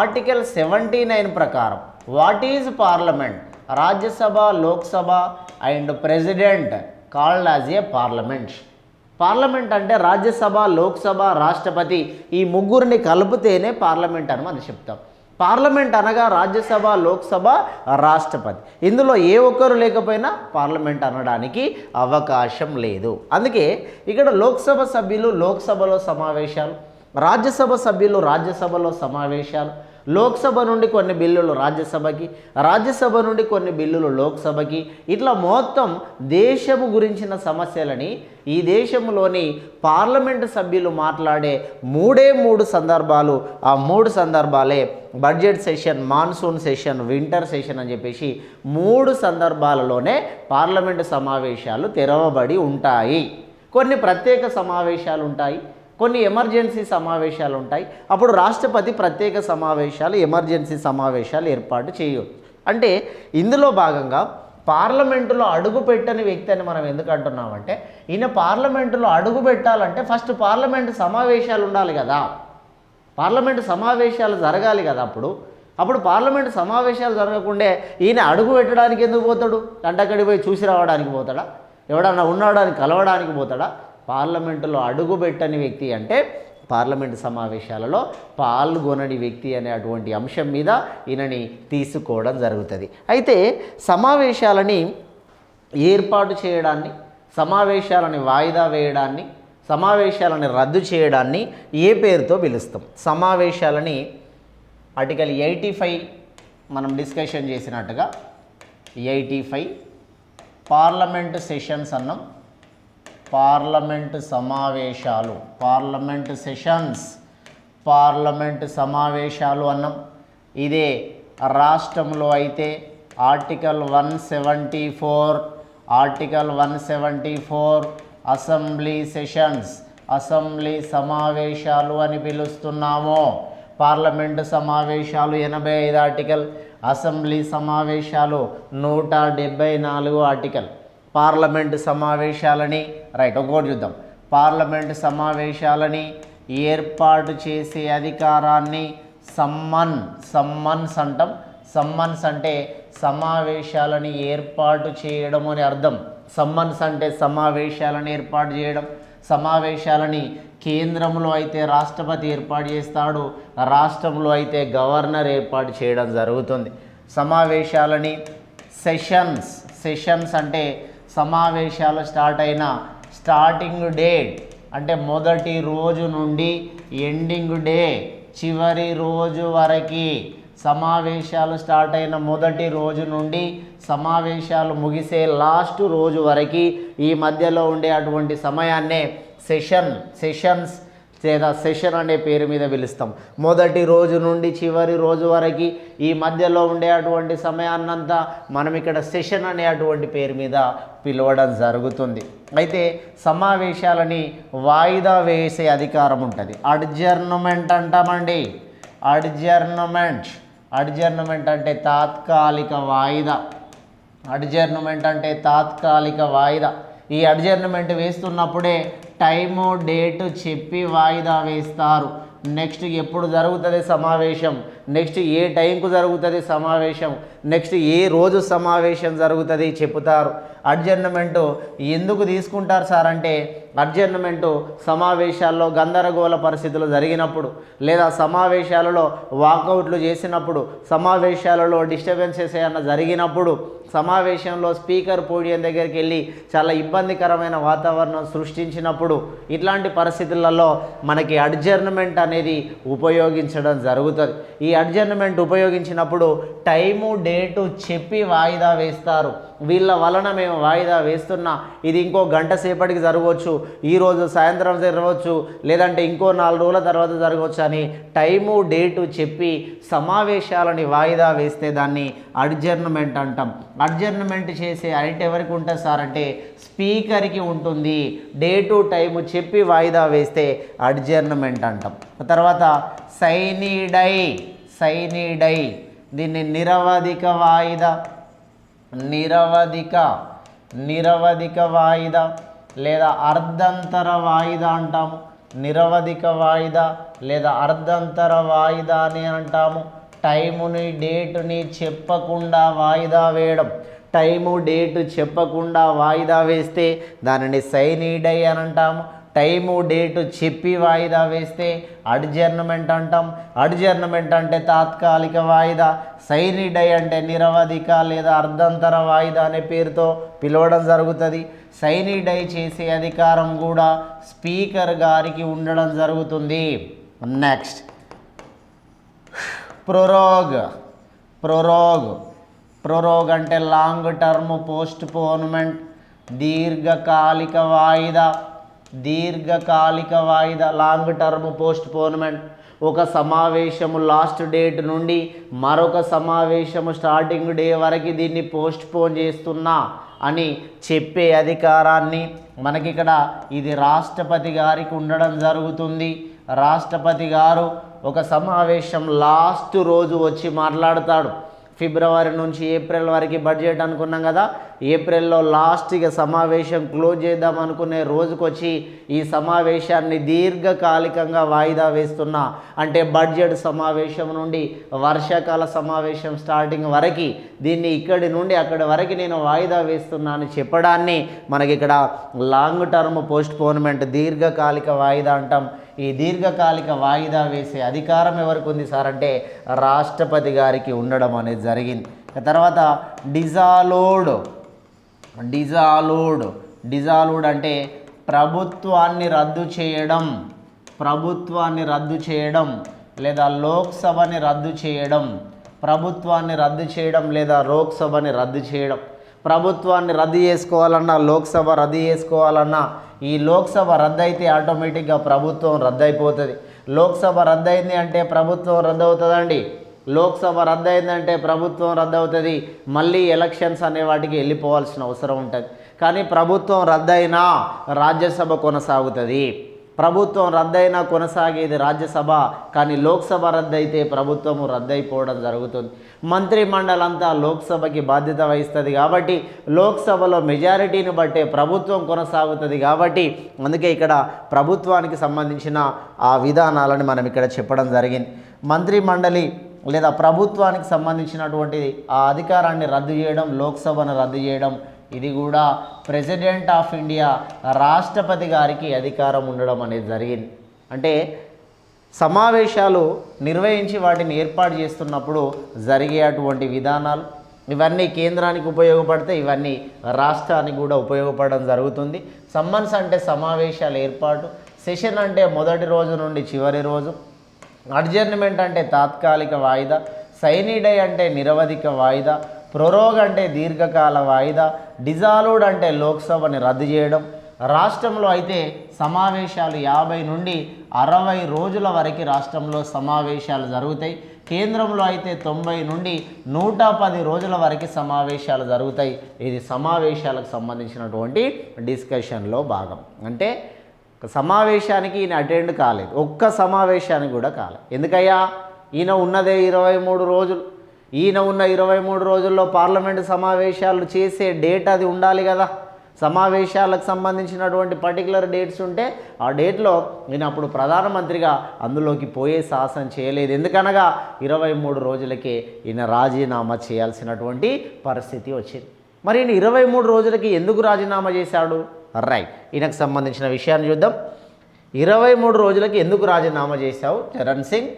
ఆర్టికల్ 79 ప్రకారం what is parliament? Rajya Sabha, Lok Sabha and president called as a parliament. Parliament అంటే రాజ్యసభ, లోక్సభ, రాష్ట్రపతి ఈ ముగ్గురిని కలిపితేనే పార్లమెంట్ అని మనం చెప్తాం. పార్లమెంట్ అనగా రాజ్యసభ, లోక్సభ, రాష్ట్రపతి. ఇందులో ఏ ఒక్కరు లేకపోయినా పార్లమెంట్ అనడానికి అవకాశం లేదు. అందుకే ఇక్కడ లోక్సభ సభ్యులు లోక్సభలో సమావేశాలు, రాజ్యసభ సభ్యులు రాజ్యసభలో సమావేశాలు, లోక్సభ నుండి కొన్ని బిల్లులు రాజ్యసభకి, రాజ్యసభ నుండి కొన్ని బిల్లులు లోక్సభకి, ఇట్లా మొత్తం దేశము గురించిన సమస్యలని ఈ దేశంలోని పార్లమెంటు సభ్యులు మాట్లాడే మూడు సందర్భాలు, ఆ 3 సందర్భాలే budget session, monsoon session, winter session అని చెప్పేసి 3 సందర్భాలలోనే పార్లమెంటు సమావేశాలు తెరవబడి ఉంటాయి. కొన్ని ప్రత్యేక సమావేశాలు ఉంటాయి, కొన్ని ఎమర్జెన్సీ సమావేశాలు ఉంటాయి. అప్పుడు రాష్ట్రపతి ప్రత్యేక సమావేశాలు, ఎమర్జెన్సీ సమావేశాలు ఏర్పాటు చేయవచ్చు. అంటే ఇందులో భాగంగా పార్లమెంటులో అడుగు పెట్టని వ్యక్తి అని మనం ఎందుకు అంటున్నామంటే, ఈయన పార్లమెంటులో అడుగు పెట్టాలంటే ఫస్ట్ పార్లమెంటు సమావేశాలు ఉండాలి కదా, పార్లమెంటు సమావేశాలు జరగాలి కదా. అప్పుడు పార్లమెంటు సమావేశాలు జరగకుండే ఈయన అడుగు పెట్టడానికి ఎందుకు పోతాడు? అక్కడికి పోయి చూసి రావడానికి పోతాడా? ఎవడన్నా ఉన్నాడని కలవడానికి పోతాడా? పార్లమెంటులో అడుగు పెట్టని వ్యక్తి అంటే పార్లమెంటు సమావేశాలలో పాల్గొనని వ్యక్తి అనే అటువంటి అంశం మీద ఈయనని తీసుకోవడం జరుగుతుంది. అయితే సమావేశాలని ఏర్పాటు చేయడాన్ని, సమావేశాలని వాయిదా వేయడాన్ని, సమావేశాలని రద్దు చేయడాన్ని ఏ పేరుతో పిలుస్తాం? సమావేశాలని ఆర్టికల్ 85 మనం డిస్కషన్ చేసినట్టుగా 85 పార్లమెంటు సెషన్స్ అన్నాం, పార్లమెంటు సమావేశాలు, పార్లమెంటు సెషన్స్, పార్లమెంటు సమావేశాలు అన్నాం. ఇదే రాష్ట్రంలో అయితే article 174, article 174 assembly sessions, assembly సమావేశాలు అని పిలుస్తున్నాము. పార్లమెంటు సమావేశాలు 85 ఆర్టికల్, అసెంబ్లీ సమావేశాలు 174 ఆర్టికల్. పార్లమెంటు సమావేశాలని ఒకటి చూద్దాం. పార్లమెంటు సమావేశాలని ఏర్పాటు చేసే అధికారాన్ని సమ్మన్స్ అంటాం. సమ్మన్స్ అంటే సమావేశాలని ఏర్పాటు చేయడం అని అర్థం. సమ్మన్స్ అంటే సమావేశాలను ఏర్పాటు చేయడం. సమావేశాలని కేంద్రంలో అయితే రాష్ట్రపతి ఏర్పాటు చేస్తాడు, రాష్ట్రంలో అయితే గవర్నర్ ఏర్పాటు చేయడం జరుగుతుంది. సమావేశాలని సెషన్స్ అంటే సమావేశాలు స్టార్ట్ అయిన స్టార్టింగ్ డేట్ అంటే మొదటి రోజు నుండి ఎండింగ్ డే చివరి రోజు వరకు, సమావేశాలు స్టార్ట్ అయిన మొదటి రోజు నుండి సమావేశాలు ముగిసే లాస్ట్ రోజు వరకు ఈ మధ్యలో ఉండే అటువంటి సమయాన్నే సెషన్స్ లేదా సెషన్ అనే పేరు మీద పిలుస్తాం. మొదటి రోజు నుండి చివరి రోజు వరకు ఈ మధ్యలో ఉండే అటువంటి సమయాన్నంతా మనం ఇక్కడ సెషన్ అనే అటువంటి పేరు మీద పిలవడం జరుగుతుంది. అయితే సమావేశాలని వాయిదా వేసే అధికారం ఉంటుంది. అడ్జర్న్మెంట్ అంటామండి. అడ్జర్న్మెంట్ అంటే తాత్కాలిక వాయిదా. అడ్జర్న్మెంట్ అంటే తాత్కాలిక వాయిదా. ఈ అడ్జర్న్మెంట్ వేస్తున్నప్పుడే టైము డేటు చెప్పి వాయిదా వేస్తారు. నెక్స్ట్ ఎప్పుడు జరుగుతుంది సమావేశం, నెక్స్ట్ ఏ టైంకు జరుగుతుంది సమావేశం, నెక్స్ట్ ఏ రోజు సమావేశం జరుగుతుంది చెప్తారు. అడ్జర్న్మెంటు ఎందుకు తీసుకుంటారు సార్ అంటే, అడ్జర్న్మెంటు సమావేశాల్లో గందరగోళ పరిస్థితులు జరిగినప్పుడు, లేదా సమావేశాలలో వాకౌట్లు చేసినప్పుడు, సమావేశాలలో డిస్టర్బెన్సెస్ ఏమైనా జరిగినప్పుడు, సమావేశంలో స్పీకర్ పోడియం దగ్గరికి వెళ్ళి చాలా ఇబ్బందికరమైన వాతావరణం సృష్టించినప్పుడు, ఇట్లాంటి పరిస్థితులలో మనకి అడ్జర్న్మెంట్ అనేది ఉపయోగించడం జరుగుతుంది. ఈ అడ్జర్న్మెంట్ ఉపయోగించినప్పుడు టైము డేటు చెప్పి వాయిదా వేస్తారు. వీళ్ళ వలన మేము వాయిదా వేస్తున్నా, ఇది ఇంకో గంట సేపటికి జరగవచ్చు, ఈరోజు సాయంత్రం జరగవచ్చు, లేదంటే ఇంకో 4 రోజుల తర్వాత జరగవచ్చు అని టైము డేటు చెప్పి సమావేశాలని వాయిదా వేస్తే దాన్ని అడ్జర్న్మెంట్ అంటాం. అడ్జర్న్మెంట్ చేసే రైట్ ఎవరికి ఉంటుంది సార్ అంటే స్పీకర్కి ఉంటుంది. డేటు టైము చెప్పి వాయిదా వేస్తే అడ్జర్న్మెంట్ అంటాం. తర్వాత సైనీ డై దీన్ని నిరవధిక వాయిదా, నిరవధిక వాయిదా లేదా అర్ధంతర వాయిదా అంటాము. నిరవధిక వాయిదా లేదా అర్ధంతర వాయిదా అని అంటాము. టైముని డేటుని చెప్పకుండా వాయిదా వేయడం, టైము డేటు చెప్పకుండా వాయిదా వేస్తే దానిని సైనీ డై అని అంటాము. టైము డేటు చెప్పి వాయిదా వేస్తే అడ్జర్న్మెంట్ అంటాం. అడ్జర్న్మెంట్ అంటే తాత్కాలిక వాయిదా. సైనీ డై అంటే నిరవధిక లేదా అర్ధంతర వాయిదా అనే పేరుతో పిలవడం జరుగుతుంది. సైనీ డై చేసే అధికారం కూడా స్పీకర్ గారికి ఉండడం జరుగుతుంది. నెక్స్ట్ ప్రొరోగ్ అంటే లాంగ్ టర్మ్ పోస్ట్ పోన్మెంట్, దీర్ఘకాలిక వాయిదా. లాంగ్ టర్మ్ పోస్ట్ పోన్మెంట్ ఒక సమావేశము లాస్ట్ డేట్ నుండి మరొక సమావేశము స్టార్టింగ్ డే వరకు దీన్ని పోస్ట్ పోన్ చేస్తున్నా అని చెప్పే అధికారాన్ని మనకిక్కడ ఇది రాష్ట్రపతి గారికి ఉండడం జరుగుతుంది. రాష్ట్రపతి గారు ఒక సమావేశం లాస్ట్ రోజు వచ్చి మాట్లాడతాడు. ఫిబ్రవరి నుంచి ఏప్రిల్ వరకు బడ్జెట్ అనుకున్నాం కదా, ఏప్రిల్లో లాస్ట్గా సమావేశం క్లోజ్ చేద్దాం అనుకునే రోజుకు వచ్చి ఈ సమావేశాన్ని దీర్ఘకాలికంగా వాయిదా వేస్తున్నా అంటే బడ్జెట్ సమావేశం నుండి వర్షాకాల సమావేశం స్టార్టింగ్ వరకు దీన్ని ఇక్కడి నుండి అక్కడి వరకు నేను వాయిదా వేస్తున్నా అని చెప్పడాన్ని మనకి ఇక్కడ లాంగ్ టర్మ్ పోస్ట్ పోన్మెంట్ దీర్ఘకాలిక వాయిదా అంటాం. ఈ దీర్ఘకాలిక వాయిదా వేసే అధికారం ఎవరికి ఉంది సార్ అంటే రాష్ట్రపతి గారికి ఉండడం అనేది జరిగింది. తర్వాత డిజాల్వ్డ్ అంటే ప్రభుత్వాన్ని రద్దు చేయడం లేదా లోక్సభని రద్దు చేయడం. ప్రభుత్వాన్ని రద్దు చేసుకోవాలన్నా లోక్సభ రద్దు చేసుకోవాలన్నా ఈ లోక్సభ రద్దు అయితే ఆటోమేటిక్గా ప్రభుత్వం రద్దు అయిపోతుంది. లోక్సభ రద్దు అయింది అంటే ప్రభుత్వం రద్దు అవుతుందండి. లోక్సభ రద్దు అయిందంటే ప్రభుత్వం రద్దు అవుతుంది. మళ్ళీ ఎలక్షన్స్ అనే వాటికి వెళ్ళిపోవాల్సిన అవసరం ఉంటుంది. కానీ ప్రభుత్వం రద్దయినా రాజ్యసభ కొనసాగుతుంది. ప్రభుత్వం రద్దయినా కొనసాగేది రాజ్యసభ, కానీ లోక్సభ రద్దయితే ప్రభుత్వము రద్దయిపోవడం జరుగుతుంది. మంత్రిమండలంతా లోక్సభకి బాధ్యత వహిస్తుంది కాబట్టి లోక్సభలో మెజారిటీని బట్టే ప్రభుత్వం కొనసాగుతుంది. కాబట్టి అందుకే ఇక్కడ ప్రభుత్వానికి సంబంధించిన ఆ విధానాలను మనం ఇక్కడ చెప్పడం జరిగింది. మంత్రిమండలి లేదా ప్రభుత్వానికి సంబంధించినటువంటి ఆ అధికారాన్ని రద్దు చేయడం, లోక్సభను రద్దు చేయడం, ఇది కూడా ప్రెసిడెంట్ ఆఫ్ ఇండియా రాష్ట్రపతి గారికి అధికారం ఉండడం అనేది జరిగింది. అంటే సమావేశాలు నిర్వహించి వాటిని ఏర్పాటు చేస్తున్నప్పుడు జరిగేటువంటి విధానాలు ఇవన్నీ కేంద్రానికి ఉపయోగపడితే ఇవన్నీ రాష్ట్రానికి కూడా ఉపయోగపడడం జరుగుతుంది. సమ్మన్స్ అంటే సమావేశాల ఏర్పాటు, సెషన్ అంటే మొదటి రోజు నుండి చివరి రోజు, అడ్జర్న్మెంట్ అంటే తాత్కాలిక వాయిదా, సైనీ డై అంటే నిరవధిక వాయిదా, ప్రొరోగ్ అంటే దీర్ఘకాల వాయిదా, డిజాల్వ్డ్ అంటే లోక్సభని రద్దు చేయడం. రాష్ట్రంలో అయితే సమావేశాలు 50 నుండి 60 రోజుల వరకు రాష్ట్రంలో సమావేశాలు జరుగుతాయి. కేంద్రంలో అయితే 90 నుండి 110 రోజుల వరకు సమావేశాలు జరుగుతాయి. ఇది సమావేశాలకు సంబంధించినటువంటి డిస్కషన్లో భాగం. అంటే సమావేశానికి ఈయన అటెండ్ కాలేదు, ఒక్క సమావేశానికి కూడా కాలేదు. ఎందుకయ్యా, ఈయన ఉన్నదే 23 రోజులు. ఈయన ఉన్న 23 రోజుల్లో పార్లమెంటు సమావేశాలు చేసే డేట్ అది ఉండాలి కదా. సమావేశాలకు సంబంధించినటువంటి పర్టికులర్ డేట్స్ ఉంటే ఆ డేట్లో నేను అప్పుడు ప్రధానమంత్రిగా అందులోకి పోయే సాహసం చేయలేదు. ఎందుకనగా 23 రోజులకే ఈయన రాజీనామా చేయాల్సినటువంటి పరిస్థితి వచ్చింది. మరి ఈయన 23 రోజులకి ఎందుకు రాజీనామా చేశాడు? రైట్, ఈయనకు సంబంధించిన విషయాన్ని చూద్దాం. 23 రోజులకి ఎందుకు రాజీనామా చేశావు? చరణ్ సింగ్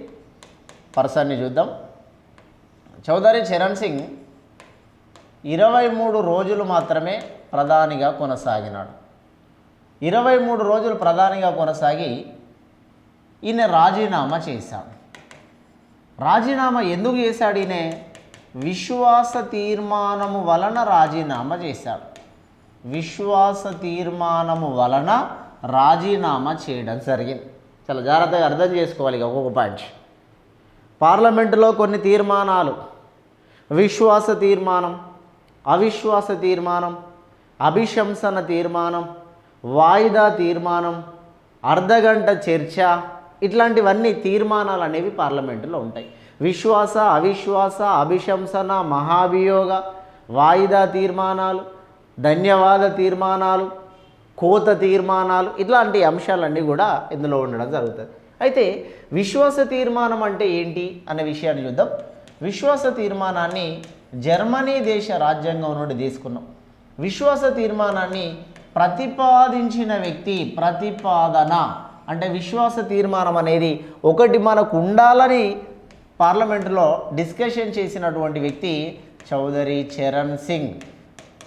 పర్సన్ని చూద్దాం. చౌదరి చరణ్ సింగ్ 23 రోజులు మాత్రమే ప్రధానిగా కొనసాగినాడు. 23 రోజులు ప్రధానిగా కొనసాగి ఈయన రాజీనామా చేశాడు. రాజీనామా ఎందుకు చేశాడు? ఈయన విశ్వాస తీర్మానము వలన రాజీనామా చేశాడు. విశ్వాస తీర్మానము వలన రాజీనామా చేయడం జరిగింది. చాలా జాగ్రత్తగా అర్థం చేసుకోవాలి ఒక్కొక్క పాయింట్. పార్లమెంటులో కొన్ని తీర్మానాలు, విశ్వాస తీర్మానం, అవిశ్వాస తీర్మానం, అభిశంసన తీర్మానం, వాయిదా తీర్మానం, అర్ధగంట చర్చ, ఇట్లాంటివన్నీ తీర్మానాలు అనేవి పార్లమెంటులో ఉంటాయి. విశ్వాస, అవిశ్వాస, అభిశంసన, మహాభియోగ, వాయిదా తీర్మానాలు, ధన్యవాద తీర్మానాలు, కోత తీర్మానాలు, ఇట్లాంటి అంశాలన్నీ కూడా ఇందులో ఉండడం జరుగుతుంది. అయితే విశ్వాస తీర్మానం అంటే ఏంటి అనే విషయాన్ని చూద్దాం. విశ్వాస తీర్మానాన్ని జర్మనీ దేశ రాజ్యాంగం నుండి తీసుకున్నాం. విశ్వాస తీర్మానాన్ని ప్రతిపాదించిన వ్యక్తి, ప్రతిపాదన అంటే విశ్వాస తీర్మానం అనేది ఒకటి మనకు ఉండాలని పార్లమెంటులో డిస్కషన్ చేసినటువంటి వ్యక్తి చౌదరి చరణ్ సింగ్.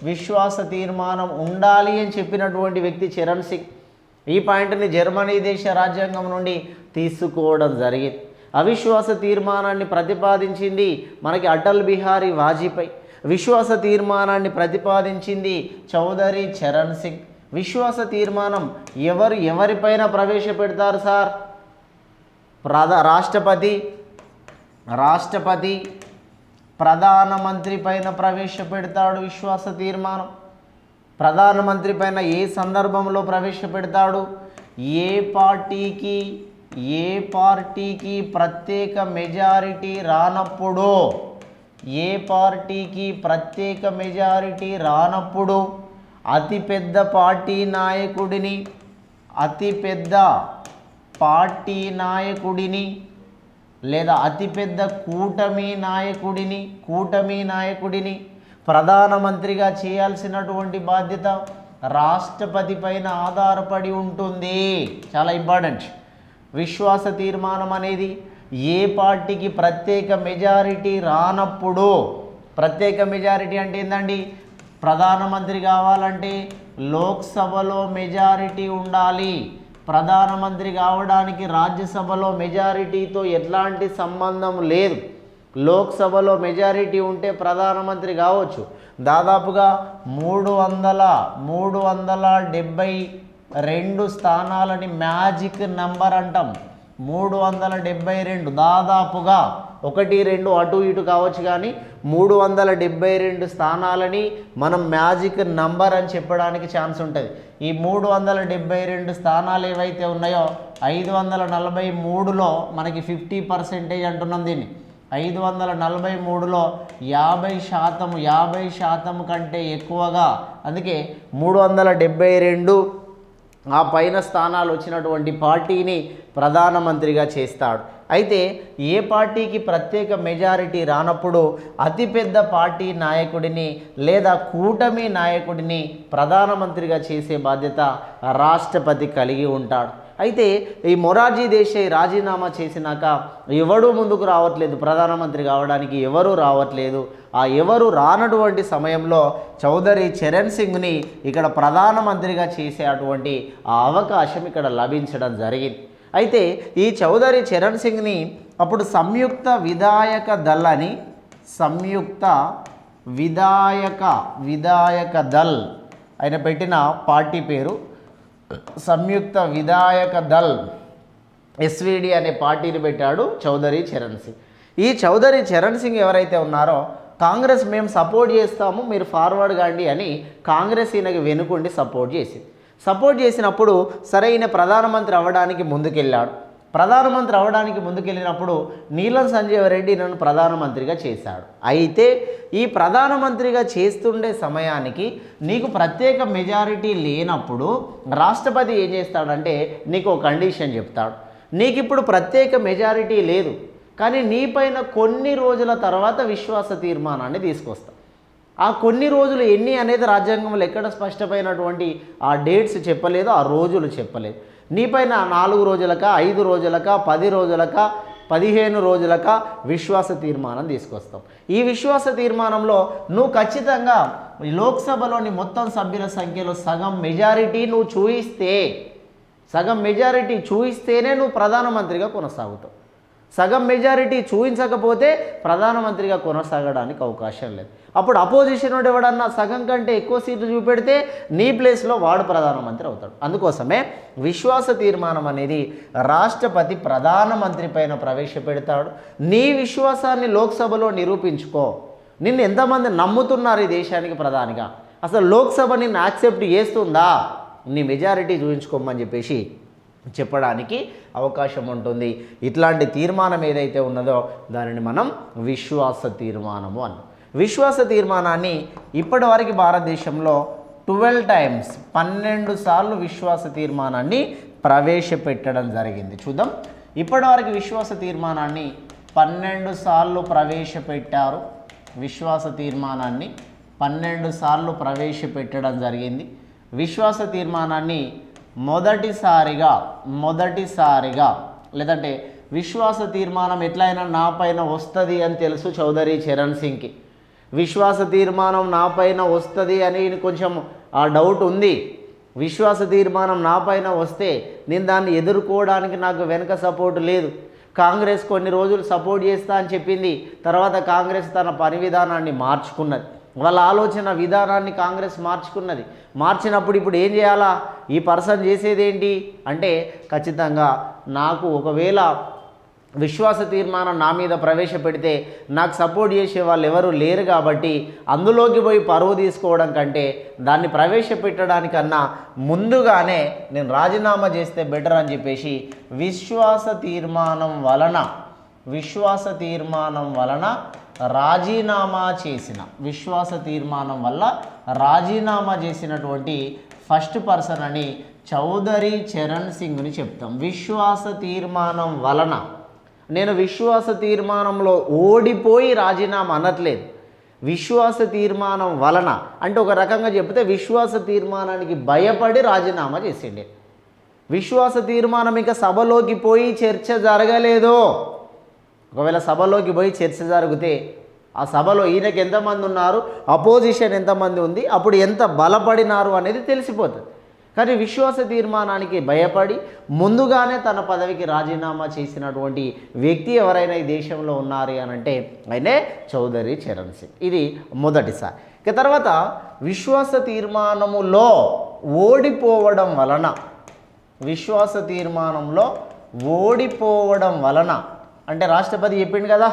విశ్వాస తీర్మానం ఉండాలి అని చెప్పినటువంటి వ్యక్తి చరణ్ సింగ్. ఈ పాయింట్ని జర్మనీ దేశ రాజ్యాంగం నుండి తీసుకోవడం జరిగింది. అవిశ్వాస తీర్మానాన్ని ప్రతిపాదించింది మనకి అటల్ బిహారీ వాజ్పేయి. విశ్వాస తీర్మానాన్ని ప్రతిపాదించింది చౌదరి చరణ్ సింగ్. విశ్వాస తీర్మానం ఎవరిపైన ప్రవేశపెడతారు సార్? రాష్ట్రపతి ప్రధానమంత్రి పైన ప్రవేశపెడతాడు విశ్వాస తీర్మానం. ప్రధానమంత్రి పైన ఏ సందర్భంలో ప్రవేశపెడతాడు? ఏ పార్టీకి ప్రత్యేక మెజారిటీ రానప్పుడు, అతిపెద్ద పార్టీ నాయకుడిని లేదా అతిపెద్ద కూటమి నాయకుడిని ప్రధానమంత్రిగా చేయాల్సినటువంటి బాధ్యత రాష్ట్రపతి పైన ఆధారపడి ఉంటుంది. చాలా ఇంపార్టెంట్. విశ్వాస తీర్మానం అనేది ఏ పార్టీకి ప్రత్యేక మెజారిటీ రానప్పుడు, ప్రత్యేక మెజారిటీ అంటే ఏంటండి? ప్రధానమంత్రి కావాలంటే లోక్సభలో మెజారిటీ ఉండాలి. ప్రధానమంత్రి కావడానికి రాజ్యసభలో మెజారిటీతో ఎట్లాంటి సంబంధం లేదు. లోక్సభలో మెజారిటీ ఉంటే ప్రధానమంత్రి కావచ్చు. దాదాపుగా 372 స్థానాలని మ్యాజిక్ నంబర్ అంటాం. 372, దాదాపుగా 1-2 అటు ఇటు కావచ్చు, కానీ 372 స్థానాలని మనం మ్యాజిక్ నంబర్ అని చెప్పడానికి ఛాన్స్ ఉంటుంది. ఈ 372 స్థానాలు ఏవైతే ఉన్నాయో 543లో మనకి 50% అంటున్నాం దీన్ని. 543లో 50% కంటే ఎక్కువగా, అందుకే 372 ఆ పైన స్థానాలు వచ్చినటువంటి పార్టీని ప్రధానమంత్రిగా చేస్తాడు. అయితే ఏ పార్టీకి ప్రత్యేక మెజారిటీ రానప్పుడు అతిపెద్ద పార్టీ నాయకుడిని లేదా కూటమి నాయకుడిని ప్రధానమంత్రిగా చేసే బాధ్యత రాష్ట్రపతి కలిగి ఉంటాడు. అయితే ఈ మొరార్జీ దేశాయ్ రాజీనామా చేసినాక ఎవడూ ముందుకు రావట్లేదు, ప్రధానమంత్రి కావడానికి ఎవరూ రావట్లేదు. ఆ ఎవరు రానటువంటి సమయంలో చౌదరి చరణ్ సింగ్ని ఇక్కడ ప్రధానమంత్రిగా చేసేటువంటి ఆ అవకాశం ఇక్కడ లభించడం జరిగింది. అయితే ఈ చౌదరి చరణ్ సింగ్ని అప్పుడు సంయుక్త విధాయక దళ్ ఆయన పెట్టిన పార్టీ పేరు సంయుక్త విధాయక దళ్, ఎస్విడి అనే పార్టీని పెట్టాడు చౌదరి చరణ్ సింగ్. ఈ చౌదరి చరణ్ సింగ్ ఎవరైతే ఉన్నారో కాంగ్రెస్ మేము సపోర్ట్ చేస్తాము, మీరు ఫార్వర్డ్ కాండి అని కాంగ్రెస్ ఈయనకి వెనుకుండి సపోర్ట్ చేసినప్పుడు సరైన ప్రధానమంత్రి అవ్వడానికి ముందుకెళ్ళాడు. ప్రధానమంత్రి అవ్వడానికి ముందుకెళ్ళినప్పుడు నీలం సంజీవ్ రెడ్డి నన్ను ప్రధానమంత్రిగా చేశాడు. అయితే ఈ ప్రధానమంత్రిగా చేస్తుండే సమయానికి నీకు ప్రత్యేక మెజారిటీ లేనప్పుడు రాష్ట్రపతి ఏం చేస్తాడంటే నీకు ఒక కండిషన్ చెప్తాడు. నీకు ఇప్పుడు ప్రత్యేక మెజారిటీ లేదు, కానీ నీపైన కొన్ని రోజుల తర్వాత విశ్వాస తీర్మానాన్ని తీసుకొస్తా. ఆ కొన్ని రోజులు ఎన్ని అనేది రాజ్యాంగంలో ఎక్కడ స్పష్టమైనటువంటి ఆ డేట్స్ చెప్పలేదు, ఆ రోజులు చెప్పలేదు. నీపైన 4 రోజులక 5 రోజులక 10 రోజులక 15 రోజులక విశ్వాస తీర్మానం తీసుకొస్తాం. ఈ విశ్వాస తీర్మానంలో నువ్వు ఖచ్చితంగా లోక్సభలోని మొత్తం సభ్యుల సంఖ్యలో సగం మెజారిటీ నువ్వు చూయిస్తేనే నువ్వు ప్రధానమంత్రిగా కొనసాగుతావు. సగం మెజారిటీ చూపించకపోతే ప్రధానమంత్రిగా కొనసాగడానికి అవకాశం లేదు. అప్పుడు అపోజిషన్ వాడు ఎవడన్నా సగం కంటే ఎక్కువ సీట్లు చూపెడితే నీ ప్లేస్లో వాడు ప్రధానమంత్రి అవుతాడు. అందుకోసమే విశ్వాస తీర్మానం అనేది రాష్ట్రపతి ప్రధానమంత్రి పైన ప్రవేశపెడతాడు. నీ విశ్వాసాన్ని లోక్సభలో నిరూపించుకో. నిన్ను ఎంతమంది నమ్ముతున్నారు ఈ దేశానికి ప్రధానిగా? అసలు లోక్సభ నిన్ను యాక్సెప్ట్ చేస్తుందా? నీ మెజారిటీ చూపించుకోమని చెప్పేసి చెప్పడానికి అవకాశం ఉంటుంది. ఇట్లాంటి తీర్మానం ఏదైతే ఉన్నదో దానిని మనం విశ్వాస తీర్మానము అన్నాం. విశ్వాస తీర్మానాన్ని ఇప్పటివరకు భారతదేశంలో 12 సార్లు విశ్వాస తీర్మానాన్ని ప్రవేశపెట్టడం జరిగింది. చూద్దాం. ఇప్పటివరకు విశ్వాస తీర్మానాన్ని 12 సార్లు ప్రవేశపెట్టారు. విశ్వాస తీర్మానాన్ని 12 సార్లు ప్రవేశపెట్టడం జరిగింది. విశ్వాస తీర్మానాన్ని మొదటిసారిగా లేదంటే విశ్వాస తీర్మానం ఎట్లయినా నా పైన వస్తుంది అని తెలుసు చౌదరి చరణ్ సింగ్కి. విశ్వాస తీర్మానం నా పైన వస్తుంది అని కొంచెం ఆ డౌట్ ఉంది. విశ్వాస తీర్మానం నా పైన వస్తే నేను దాన్ని ఎదుర్కోవడానికి నాకు వెనుక సపోర్ట్ లేదు. కాంగ్రెస్ కొన్ని రోజులు సపోర్ట్ చేస్తా అని చెప్పింది, తర్వాత కాంగ్రెస్ తన పని విధానాన్ని మార్చుకున్నది, వాళ్ళ ఆలోచన విధానాన్ని కాంగ్రెస్ మార్చినప్పుడు ఇప్పుడు ఏం చేయాలా, ఈ పర్సన్ చేసేది ఏంటి అంటే ఖచ్చితంగా నాకు ఒకవేళ విశ్వాస తీర్మానం నా మీద ప్రవేశపెడితే నాకు సపోర్ట్ చేసే వాళ్ళు ఎవరు లేరు కాబట్టి అందులోకి పోయి పరువు తీసుకోవడం కంటే దాన్ని ప్రవేశపెట్టడానికన్నా ముందుగానే నేను రాజీనామా చేస్తే బెటర్ అని చెప్పేసి విశ్వాస తీర్మానం వలన రాజీనామా చేసినటువంటి ఫస్ట్ పర్సన్ అని చౌదరి చరణ్ సింగ్ని చెప్తాం. విశ్వాస తీర్మానం వలన, నేను విశ్వాస తీర్మానంలో ఓడిపోయి రాజీనామా అనట్లేదు, విశ్వాస తీర్మానం వలన అంటే ఒక రకంగా చెప్తే విశ్వాస తీర్మానానికి భయపడి రాజీనామా చేసిండే. విశ్వాస తీర్మానం ఇంకా సభలోకి పోయి చర్చ జరగలేదు. ఒకవేళ సభలోకి పోయి చర్చ జరిగితే ఆ సభలో ఈయనకి ఎంతమంది ఉన్నారు, అపోజిషన్ ఎంతమంది ఉంది, అప్పుడు ఎంత బలపడినారు అనేది తెలిసిపోతుంది. కానీ విశ్వాస తీర్మానానికి భయపడి ముందుగానే తన పదవికి రాజీనామా చేసినటువంటి వ్యక్తి ఎవరైనా ఈ దేశంలో ఉన్నారు అని అంటే ఆయనే చౌదరి చరణ్ సింగ్. ఇది మొదటిసారి. ఇక తర్వాత విశ్వాస తీర్మానంలో ఓడిపోవడం వలన అంటే రాష్ట్రపతి చెప్పిండు కదా,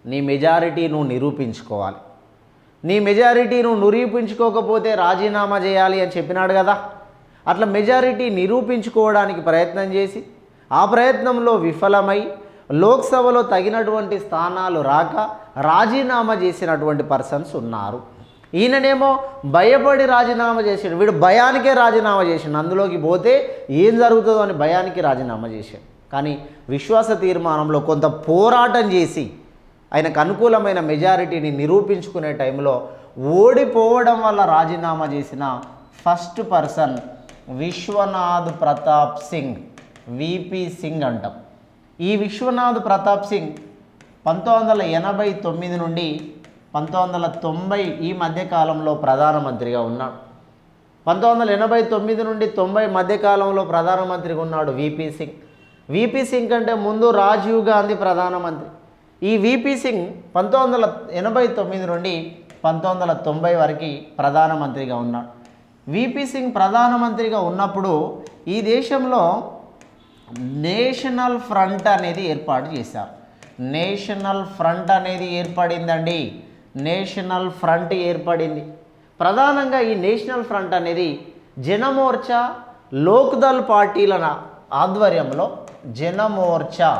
నీ మెజారిటీ నువ్వు నిరూపించుకోవాలి, నీ మెజారిటీ నువ్వు నిరూపించుకోకపోతే రాజీనామా చేయాలి అని చెప్పినాడు కదా. అట్లా మెజారిటీ నిరూపించుకోవడానికి ప్రయత్నం చేసి ఆ ప్రయత్నంలో విఫలమై లోక్సభలో తగినటువంటి స్థానాలు రాక రాజీనామా చేసినటువంటి పర్సన్స్ ఉన్నారు. ఈయననేమో భయపడి రాజీనామా చేసాడు, వీడు భయానికే రాజీనామా చేసాడు, అందులోకి పోతే ఏం జరుగుతుందో అని భయానికి రాజీనామా చేశాడు. కానీ విశ్వాస తీర్మానంలో కొంత పోరాటం చేసి ఆయనకు అనుకూలమైన మెజారిటీని నిరూపించుకునే టైంలో ఓడిపోవడం వల్ల రాజీనామా చేసిన first person Vishwanath Pratap Singh, VP Singh అంటాం. ఈ విశ్వనాథ్ ప్రతాప్ సింగ్ 1989 నుండి 1990 ఈ మధ్యకాలంలో ప్రధానమంత్రిగా ఉన్నాడు. 1989 నుండి 90 మధ్యకాలంలో ప్రధానమంత్రిగా ఉన్నాడు విపి సింగ్. విపి సింగ్ కంటే ముందు రాజీవ్ గాంధీ ప్రధానమంత్రి. ఈ విపి సింగ్ 1989 నుండి 1990 వరకు ప్రధానమంత్రిగా ఉన్నాడు. విపి సింగ్ ప్రధానమంత్రిగా ఉన్నప్పుడు ఈ దేశంలో నేషనల్ ఫ్రంట్ అనేది ఏర్పాటు చేశారు. నేషనల్ ఫ్రంట్ అనేది ఏర్పడిందండి. నేషనల్ ఫ్రంట్ ఏర్పడింది. ప్రధానంగా ఈ నేషనల్ ఫ్రంట్ అనేది జనమోర్చా, లోక్దల్ పార్టీల ఆధ్వర్యంలో జనమోర్చా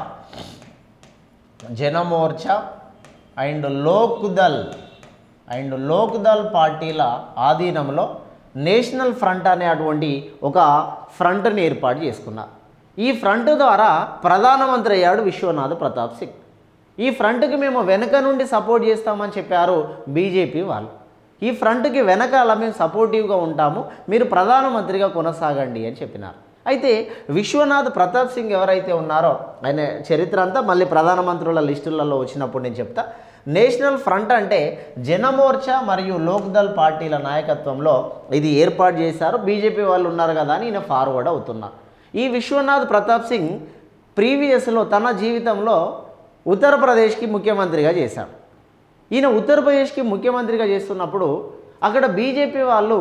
అండ్ లోక్దల్ పార్టీల ఆధీనంలో నేషనల్ ఫ్రంట్ అనేటువంటి ఒక ఫ్రంట్ని ఏర్పాటు చేసుకున్నారు. ఈ ఫ్రంట్ ద్వారా ప్రధానమంత్రి అయ్యాడు విశ్వనాథ్ ప్రతాప్ సింగ్. ఈ ఫ్రంట్కి మేము వెనక నుండి సపోర్ట్ చేస్తామని చెప్పారు బీజేపీ వాళ్ళు. ఈ ఫ్రంట్కి వెనకాల మేము సపోర్టివ్గా ఉంటాము, మీరు ప్రధానమంత్రిగా కొనసాగండి అని చెప్పినారు. అయితే విశ్వనాథ్ ప్రతాప్ సింగ్ ఎవరైతే ఉన్నారో ఆయన చరిత్ర అంతా మళ్ళీ ప్రధానమంత్రుల లిస్టులలో వచ్చినప్పుడు నేను చెప్తా. నేషనల్ ఫ్రంట్ అంటే జనమోర్చా మరియు లోక్దల్ పార్టీల నాయకత్వంలో ఇది ఏర్పాటు చేశారు. బీజేపీ వాళ్ళు ఉన్నారు కదా అని ఈయన ఫార్వర్డ్ అవుతున్నారు. ఈ విశ్వనాథ్ ప్రతాప్ సింగ్ ప్రీవియస్లో తన జీవితంలో ఉత్తరప్రదేశ్కి ముఖ్యమంత్రిగా చేశాడు. ఈయన ఉత్తరప్రదేశ్కి ముఖ్యమంత్రిగా చేస్తున్నప్పుడు అక్కడ బీజేపీ వాళ్ళు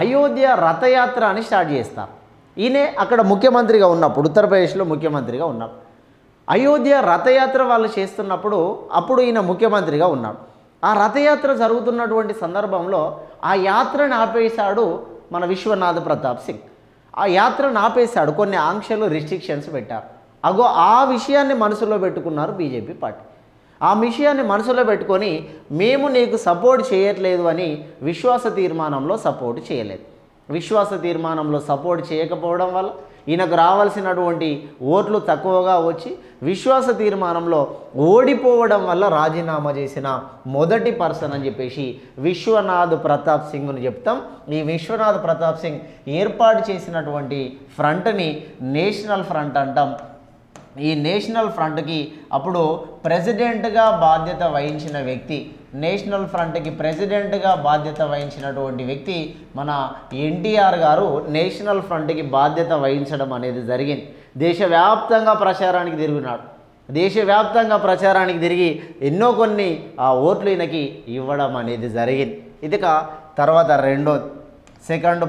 అయోధ్య రథయాత్ర అని స్టార్ట్ చేస్తారు. ఈయనే అక్కడ ముఖ్యమంత్రిగా ఉన్నప్పుడు, ఉత్తరప్రదేశ్లో ముఖ్యమంత్రిగా ఉన్నప్పుడు అయోధ్య రథయాత్ర వాళ్ళు చేస్తున్నప్పుడు అప్పుడు ఈయన ముఖ్యమంత్రిగా ఉన్నాడు. ఆ రథయాత్ర జరుగుతున్నటువంటి సందర్భంలో ఆ యాత్రను ఆపేశాడు మన విశ్వనాథ్ ప్రతాప్ సింగ్. ఆ యాత్రను ఆపేశాడు, కొన్ని ఆంక్షలు, రిస్ట్రిక్షన్స్ పెట్టారు. ఆ విషయాన్ని మనసులో పెట్టుకున్నారు బీజేపీ పార్టీ. ఆ విషయాన్ని మనసులో పెట్టుకొని మేము నీకు సపోర్ట్ చేయట్లేదు అని విశ్వాస తీర్మానంలో సపోర్ట్ చేయలేదు. విశ్వాస తీర్మానంలో సపోర్ట్ చేయకపోవడం వల్ల ఈయనకు రావాల్సినటువంటి ఓట్లు తక్కువగా వచ్చి విశ్వాస తీర్మానంలో ఓడిపోవడం వల్ల రాజీనామా చేసిన మొదటి పర్సన్ అని చెప్పేసి విశ్వనాథ్ ప్రతాప్ సింగ్ను చెప్తాం. ఈ విశ్వనాథ్ ప్రతాప్ సింగ్ ఏర్పాటు చేసినటువంటి ఫ్రంట్ని నేషనల్ ఫ్రంట్ అంటాం. ఈ నేషనల్ ఫ్రంట్కి అప్పుడు ప్రెసిడెంట్గా బాధ్యత వహించిన వ్యక్తి, నేషనల్ ఫ్రంట్కి ప్రెసిడెంట్గా బాధ్యత వహించినటువంటి వ్యక్తి మన ఎన్టీఆర్ గారు నేషనల్ ఫ్రంట్కి బాధ్యత వహించడం అనేది జరిగింది. దేశవ్యాప్తంగా ప్రచారానికి తిరిగినాడు. దేశవ్యాప్తంగా ప్రచారానికి తిరిగి ఎన్నో కొన్ని ఆ ఓట్లు ఈయనకి ఇవ్వడం అనేది జరిగింది. ఇక తర్వాత రెండోది సెకండ్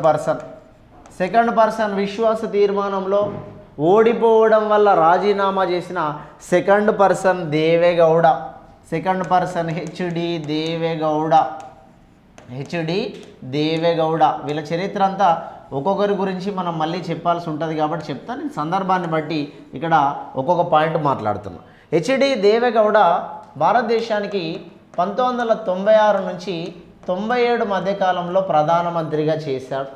పర్సన్ విశ్వాస తీర్మానంలో ఓడిపోవడం వల్ల రాజీనామా చేసిన second person Deve Gowda. Second person HD Deve Gowda. వీళ్ళ చరిత్ర అంతా ఒక్కొక్కరి గురించి మనం మళ్ళీ చెప్పాల్సి ఉంటుంది కాబట్టి చెప్తాను. నేను సందర్భాన్ని బట్టి ఇక్కడ ఒక్కొక్క పాయింట్ మాట్లాడుతున్నా. హెచ్డి దేవేగౌడ భారతదేశానికి 1996 నుంచి 97 మధ్యకాలంలో ప్రధానమంత్రిగా చేశాడు.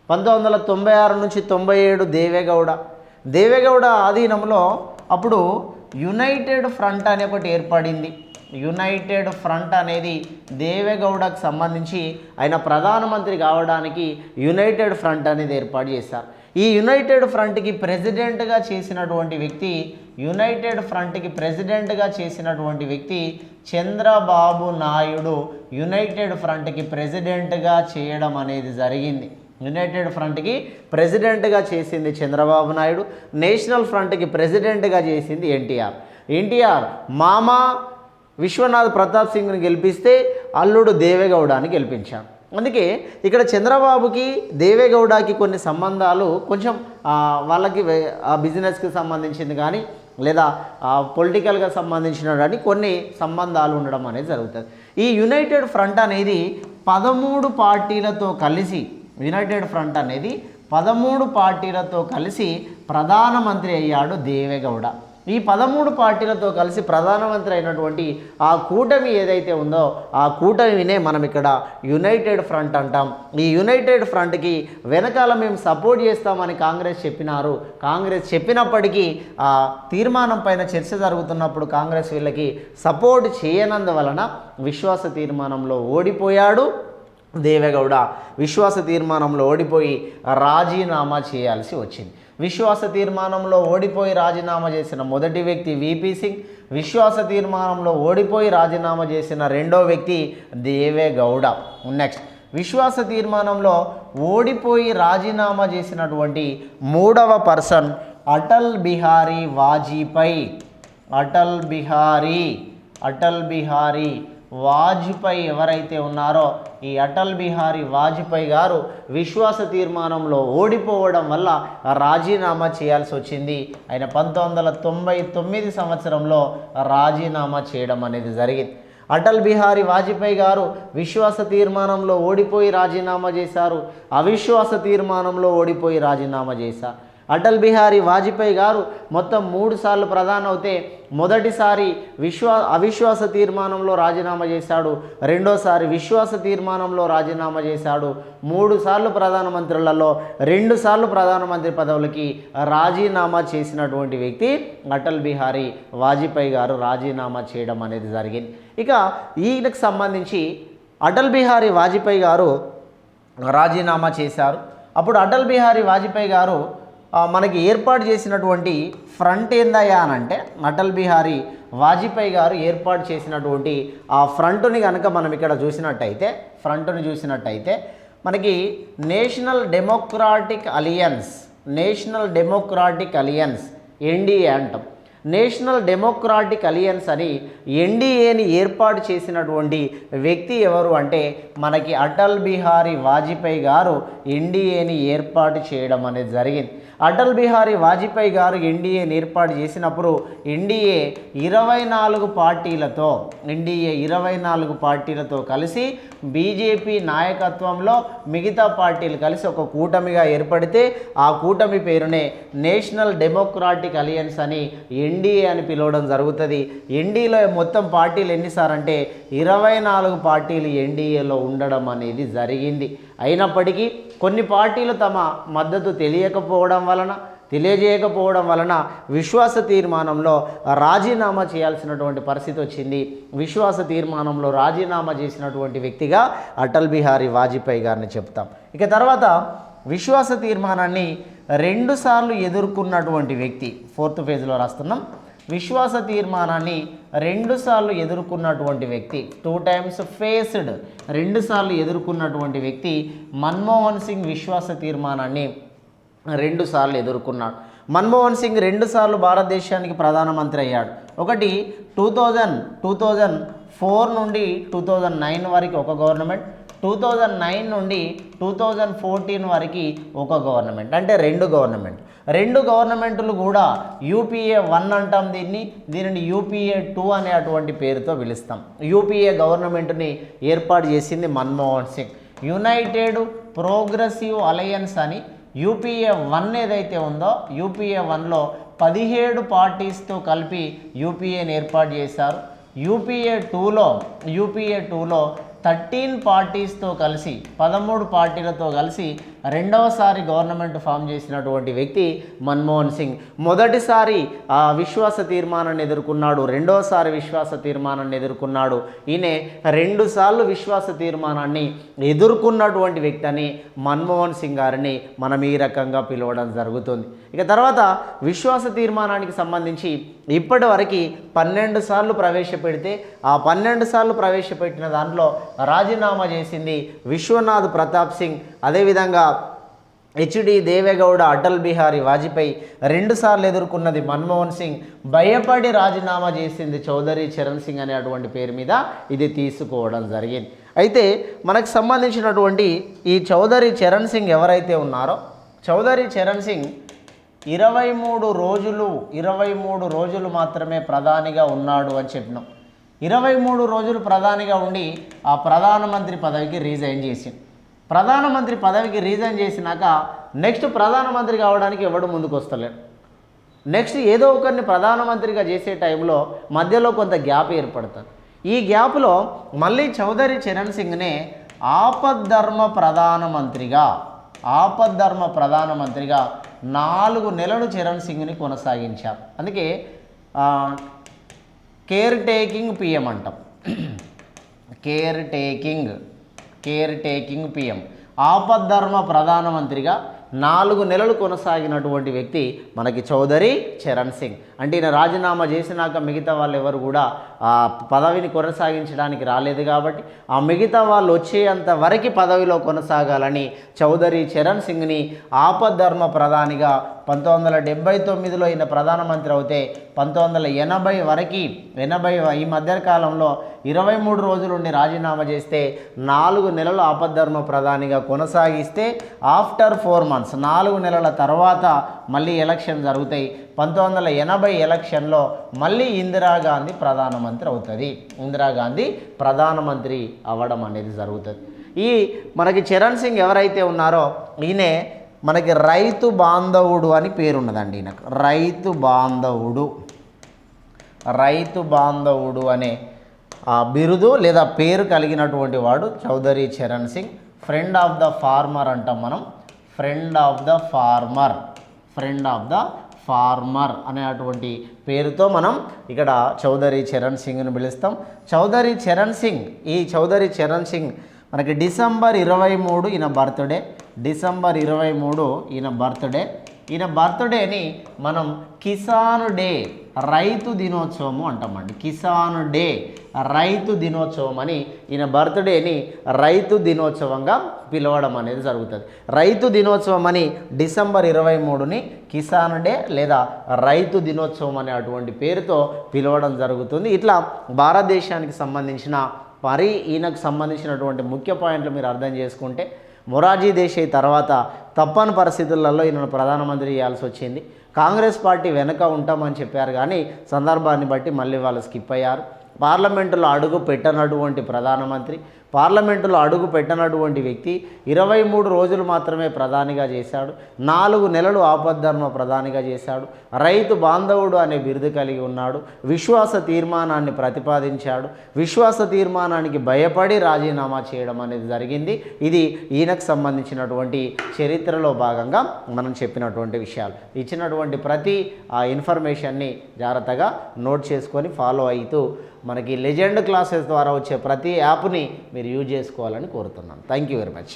1996 నుంచి 97 దేవేగౌడ ఆధీనంలో అప్పుడు యునైటెడ్ ఫ్రంట్ అనే ఒకటి ఏర్పడింది. యునైటెడ్ ఫ్రంట్ అనేది దేవేగౌడకు సంబంధించి ఆయన ప్రధానమంత్రి కావడానికి యునైటెడ్ ఫ్రంట్ అనేది ఏర్పాటు చేశారు. ఈ యునైటెడ్ ఫ్రంట్కి ప్రెసిడెంట్గా చేసినటువంటి వ్యక్తి చంద్రబాబు నాయుడు యునైటెడ్ ఫ్రంట్కి ప్రెసిడెంట్గా చేయడం అనేది జరిగింది. యునైటెడ్ ఫ్రంట్కి ప్రెసిడెంట్గా చేసింది చంద్రబాబు నాయుడు, నేషనల్ ఫ్రంట్కి ప్రెసిడెంట్గా చేసింది ఎన్టీఆర్ మామ విశ్వనాథ్ ప్రతాప్ సింగ్ని గెలిపిస్తే అల్లుడు దేవేగౌడని గెలిపించాడు. అందుకే ఇక్కడ చంద్రబాబుకి దేవేగౌడకి కొన్ని సంబంధాలు కొంచెం వాళ్ళకి ఆ బిజినెస్కి సంబంధించింది కానీ లేదా పొలిటికల్గా సంబంధించిన కానీ కొన్ని సంబంధాలు ఉండడం అనేది జరుగుతుంది. ఈ యునైటెడ్ ఫ్రంట్ అనేది 13 పార్టీలతో కలిసి యునైటెడ్ ఫ్రంట్ అనేది 13 పార్టీలతో కలిసి ప్రధానమంత్రి అయ్యాడు దేవేగౌడ. ఈ 13 పార్టీలతో కలిసి ప్రధానమంత్రి అయినటువంటి ఆ కూటమి ఏదైతే ఉందో ఆ కూటమినే మనం ఇక్కడ యునైటెడ్ ఫ్రంట్ అంటాం. ఈ యునైటెడ్ ఫ్రంట్కి వెనకాల మేము సపోర్ట్ చేస్తామని కాంగ్రెస్ చెప్పినారు. కాంగ్రెస్ చెప్పినప్పటికీ ఆ తీర్మానం పైన చర్చ జరుగుతున్నప్పుడు కాంగ్రెస్ వీళ్ళకి సపోర్ట్ చేయనందువలన విశ్వాస తీర్మానంలో ఓడిపోయాడు దేవేగౌడ. విశ్వాస తీర్మానంలో ఓడిపోయి రాజీనామా చేయాల్సి వచ్చింది. విశ్వాస తీర్మానంలో ఓడిపోయి రాజీనామా చేసిన మొదటి వ్యక్తి విపి సింగ్, విశ్వాస తీర్మానంలో ఓడిపోయి రాజీనామా చేసిన రెండో వ్యక్తి దేవేగౌడ. నెక్స్ట్ విశ్వాస తీర్మానంలో ఓడిపోయి రాజీనామా చేసినటువంటి మూడవ పర్సన్ అటల్ బిహారీ వాజ్పేయి. అటల్ బిహారీ వాజ్పేయి ఎవరైతే ఉన్నారో ఈ అటల్ బిహారీ వాజ్పేయి గారు విశ్వాస తీర్మానంలో ఓడిపోవడం వల్ల రాజీనామా చేయాల్సి వచ్చింది. ఆయన 1999 సంవత్సరంలో రాజీనామా చేయడం అనేది జరిగింది. అటల్ బిహారీ వాజ్పేయి గారు విశ్వాస తీర్మానంలో ఓడిపోయి రాజీనామా చేశారు, అవిశ్వాస తీర్మానంలో ఓడిపోయి రాజీనామా చేశారు. అటల్ బిహారీ వాజ్పేయి గారు మొత్తం 3 సార్లు ప్రధాని అవుతే మొదటిసారి అవిశ్వాస తీర్మానంలో రాజీనామా చేశాడు, రెండోసారి విశ్వాస తీర్మానంలో రాజీనామా చేశాడు. 3 సార్లు ప్రధానమంత్రులలో 2 సార్లు ప్రధానమంత్రి పదవులకి రాజీనామా చేసినటువంటి వ్యక్తి అటల్ బిహారీ వాజ్పేయి గారు రాజీనామా చేయడం అనేది జరిగింది. ఇక ఈయనకు సంబంధించి అటల్ బిహారీ వాజ్పేయి గారు రాజీనామా చేశారు. అప్పుడు అటల్ బిహారీ వాజ్పేయి గారు మనకి ఏర్పాటు చేసినటువంటి ఫ్రంట్ ఏందయ్యా అని అంటే అటల్ బిహారీ వాజ్పేయి గారు ఏర్పాటు చేసినటువంటి ఆ ఫ్రంట్ని కనుక మనం ఇక్కడ చూసినట్టయితే మనకి నేషనల్ డెమోక్రాటిక్ అలియన్స్ ఎన్డీఏ అంటాం. నేషనల్ డెమోక్రాటిక్ అలియన్స్ అని ఎన్డీఏని ఏర్పాటు చేసినటువంటి వ్యక్తి ఎవరు అంటే మనకి అటల్ బిహారీ వాజ్పేయి గారు ఎన్డీఏని ఏర్పాటు చేయడం అనేది జరిగింది. అటల్ బిహారీ వాజ్పేయి గారు ఎన్డీఏని ఏర్పాటు చేసినప్పుడు ఎన్డీఏ 24 పార్టీలతో కలిసి బీజేపీ నాయకత్వంలో మిగతా పార్టీలు కలిసి ఒక కూటమిగా ఏర్పడితే ఆ కూటమి పేరునే నేషనల్ డెమోక్రాటిక్ అలియన్స్ అని ఎన్డీఏ అని పిలవడం జరుగుతుంది. ఎన్డీఏలో మొత్తం పార్టీలు ఎన్నిసార్లు అంటే 24 పార్టీలు ఎన్డీఏలో ఉండడం అనేది జరిగింది. అయినప్పటికీ కొన్ని పార్టీలు తమ మద్దతు తెలియజేయకపోవడం వలన విశ్వాస తీర్మానంలో రాజీనామా చేయాల్సినటువంటి పరిస్థితి వచ్చింది. విశ్వాస తీర్మానంలో రాజీనామా చేసినటువంటి వ్యక్తిగా అటల్ బిహారీ వాజ్పేయి గారిని చెప్తాం. ఇక తర్వాత విశ్వాస తీర్మానాన్ని 2 సార్లు ఎదుర్కొన్నటువంటి వ్యక్తి, 4th పేజీలో రాస్తున్నాం. విశ్వాస తీర్మానాన్ని 2 సార్లు ఎదుర్కొన్నటువంటి వ్యక్తి, 2 times ఫేస్డ్, 2 సార్లు ఎదుర్కొన్నటువంటి వ్యక్తి మన్మోహన్ సింగ్ విశ్వాస తీర్మానాన్ని 2 సార్లు ఎదుర్కొన్నాడు. మన్మోహన్ సింగ్ 2 సార్లు భారతదేశానికి ప్రధానమంత్రి అయ్యాడు. ఒకటి 2004 నుండి 2009 వరకు ఒక గవర్నమెంట్, 2009 నుండి 2014 వరకు ఒక గవర్నమెంట్, అంటే 2 గవర్నమెంట్లు కూడా యూపీఏ 1 అంటాం. దీనిని యూపీఏ 2 అనే అటువంటి పేరుతో పిలుస్తాం. యూపీఏ గవర్నమెంట్ని ఏర్పాటు చేసింది Manmohan Singh. United progressive alliance అని యూపీఏ 1 ఏదైతే ఉందో, యూపీఏ 1లో 17 పార్టీస్తో కలిపి యూపీఏని ఏర్పాటు చేశారు. యూపీఏ 2లో 13 పార్టీస్తో కలిసి 13 పార్టీలతో కలిసి రెండవసారి గవర్నమెంట్ ఫామ్ చేసినటువంటి వ్యక్తి మన్మోహన్ సింగ్. మొదటిసారి ఆ విశ్వాస తీర్మానాన్ని ఎదుర్కొన్నాడు, రెండవసారి విశ్వాస తీర్మానాన్ని ఎదుర్కొన్నాడు. ఈయన 2 సార్లు విశ్వాస తీర్మానాన్ని ఎదుర్కొన్నటువంటి వ్యక్తి అని మన్మోహన్ సింగ్ గారిని మనం ఈ రకంగా పిలవడం జరుగుతుంది. ఇక తర్వాత విశ్వాస తీర్మానానికి సంబంధించి ఇప్పటివరకు 12 సార్లు ప్రవేశపెడితే ఆ 12 సార్లు ప్రవేశపెట్టిన దాంట్లో రాజీనామా చేసింది విశ్వనాథ్ ప్రతాప్ సింగ్, అదేవిధంగా హెచ్డి దేవేగౌడ, అటల్ బిహారీ వాజ్పేయి. 2 సార్లు ఎదుర్కొన్నది మన్మోహన్ సింగ్. భయపడి రాజీనామా చేసింది చౌదరి చరణ్ సింగ్ అనే అటువంటి పేరు మీద ఇది తీసుకోవడం జరిగింది. అయితే మనకు సంబంధించినటువంటి ఈ చౌదరి చరణ్ సింగ్ ఎవరైతే ఉన్నారో, చౌదరి చరణ్ సింగ్ 23 రోజులు మాత్రమే ప్రధానిగా ఉన్నాడు అని చెప్పినాం. 23 రోజులు ప్రధానిగా ఉండి ఆ ప్రధానమంత్రి పదవికి రిజైన్ చేసింది. ప్రధానమంత్రి పదవికి రిజైన్ చేసినాక నెక్స్ట్ ప్రధానమంత్రి కావడానికి ఎవడు ముందుకు వస్తలేడు. నెక్స్ట్ ఏదో ఒకరిని ప్రధానమంత్రిగా చేసే టైంలో మధ్యలో కొంత గ్యాప్ ఏర్పడుతుంది. ఈ గ్యాప్లో మళ్ళీ చౌదరి చరణ్ సింగ్నే ఆపద్ధర్మ ప్రధానమంత్రిగా 4 నెలలు చరణ్ సింగ్ని కొనసాగించారు. అందుకే కేర్ టేకింగ్ పిఎం అంటాం. కేర్ టేకింగ్ పిఎం, ఆపద్ధర్మ ప్రధానమంత్రిగా 4 నెలలు కొనసాగినటువంటి వ్యక్తి మనకి చౌదరి చరణ్ సింగ్. అంటే ఈయన రాజీనామా చేసినాక మిగతా వాళ్ళు ఎవరు కూడా ఆ పదవిని కొనసాగించడానికి రాలేదు కాబట్టి ఆ మిగతా వాళ్ళు వచ్చేంత వరకు పదవిలో కొనసాగాలని చౌదరి చరణ్ సింగ్ని ఆపద్ధర్మ ప్రధానిగా 1979లో ఈయన ప్రధానమంత్రి అవుతే 1980 వరకు ఈ మధ్యకాలంలో 23 రోజులుండి రాజీనామా చేస్తే 4 నెలలు ఆపద్ధర్మ ప్రధానిగా కొనసాగిస్తే ఆఫ్టర్ 4 months 4 నెలల తర్వాత మళ్ళీ ఎలక్షన్ జరుగుతాయి. 1980 ఎలక్షన్లో మళ్ళీ ఇందిరాగాంధీ ప్రధానమంత్రి అవుతుంది. ఇందిరాగాంధీ ప్రధానమంత్రి అవ్వడం అనేది జరుగుతుంది. ఈ మనకి చరణ్ సింగ్ ఎవరైతే ఉన్నారో ఈయనే మనకి రైతు బాంధవుడు అని పేరున్నదండి. ఈయనకు రైతు బాంధవుడు అనే బిరుదు లేదా పేరు కలిగినటువంటి వాడు Chaudhary Charan Singh. Friend of the farmer అంటాం మనం. ఫ్రెండ్ ఆఫ్ ద ఫార్మర్ అనేటువంటి పేరుతో మనం ఇక్కడ చౌదరి చరణ్ సింగ్ను పిలుస్తాం. చౌదరి చరణ్ సింగ్ మనకి డిసెంబర్ 23 ఈయన బర్త్డే. ఈయన బర్త్డేని మనం కిసాన్ డే, రైతు దినోత్సవము అంటామండి. కిసాన్ డే, రైతు దినోత్సవం అని ఈయన బర్త్డేని రైతు దినోత్సవంగా పిలవడం అనేది జరుగుతుంది. రైతు దినోత్సవం అని డిసెంబర్ 23ని కిసాన్ డే లేదా రైతు దినోత్సవం అనే అటువంటి పేరుతో పిలవడం జరుగుతుంది. ఇట్లా భారతదేశానికి సంబంధించిన ఈయనకు సంబంధించినటువంటి ముఖ్య పాయింట్లు మీరు అర్థం చేసుకుంటే, మొరార్జీ దేశాయ్ తర్వాత తప్పని పరిస్థితులలో ఈయనను ప్రధానమంత్రి చేయాల్సి వచ్చింది. కాంగ్రెస్ పార్టీ వెనుక ఉంటామని చెప్పారు కానీ సందర్భాన్ని బట్టి మళ్ళీ వాళ్ళు స్కిప్ అయ్యారు. పార్లమెంటులో అడుగు పెట్టనటువంటి ప్రధానమంత్రి, పార్లమెంటులో అడుగు పెట్టనటువంటి వ్యక్తి 23 రోజులు మాత్రమే ప్రధానిగా చేశాడు, 4 నెలలు ఆపద్ధర్మ ప్రధానిగా చేశాడు, రైతు బాంధవుడు అనే బిరుదు కలిగి ఉన్నాడు, విశ్వాస తీర్మానాన్ని ప్రతిపాదించాడు, విశ్వాస తీర్మానానికి భయపడి రాజీనామా చేయడం అనేది జరిగింది. ఇది ఈయనకు సంబంధించినటువంటి చరిత్రలో భాగంగా మనం చెప్పినటువంటి విషయాలు. ఇచ్చినటువంటి ప్రతి ఇన్ఫర్మేషన్ని జాగ్రత్తగా నోట్ చేసుకొని ఫాలో అవుతూ మనకి లెజెండ్ క్లాసెస్ ద్వారా వచ్చే ప్రతి యాప్ని మీరు యూజ్ చేసుకోవాలని కోరుతున్నాను. Thank you very much.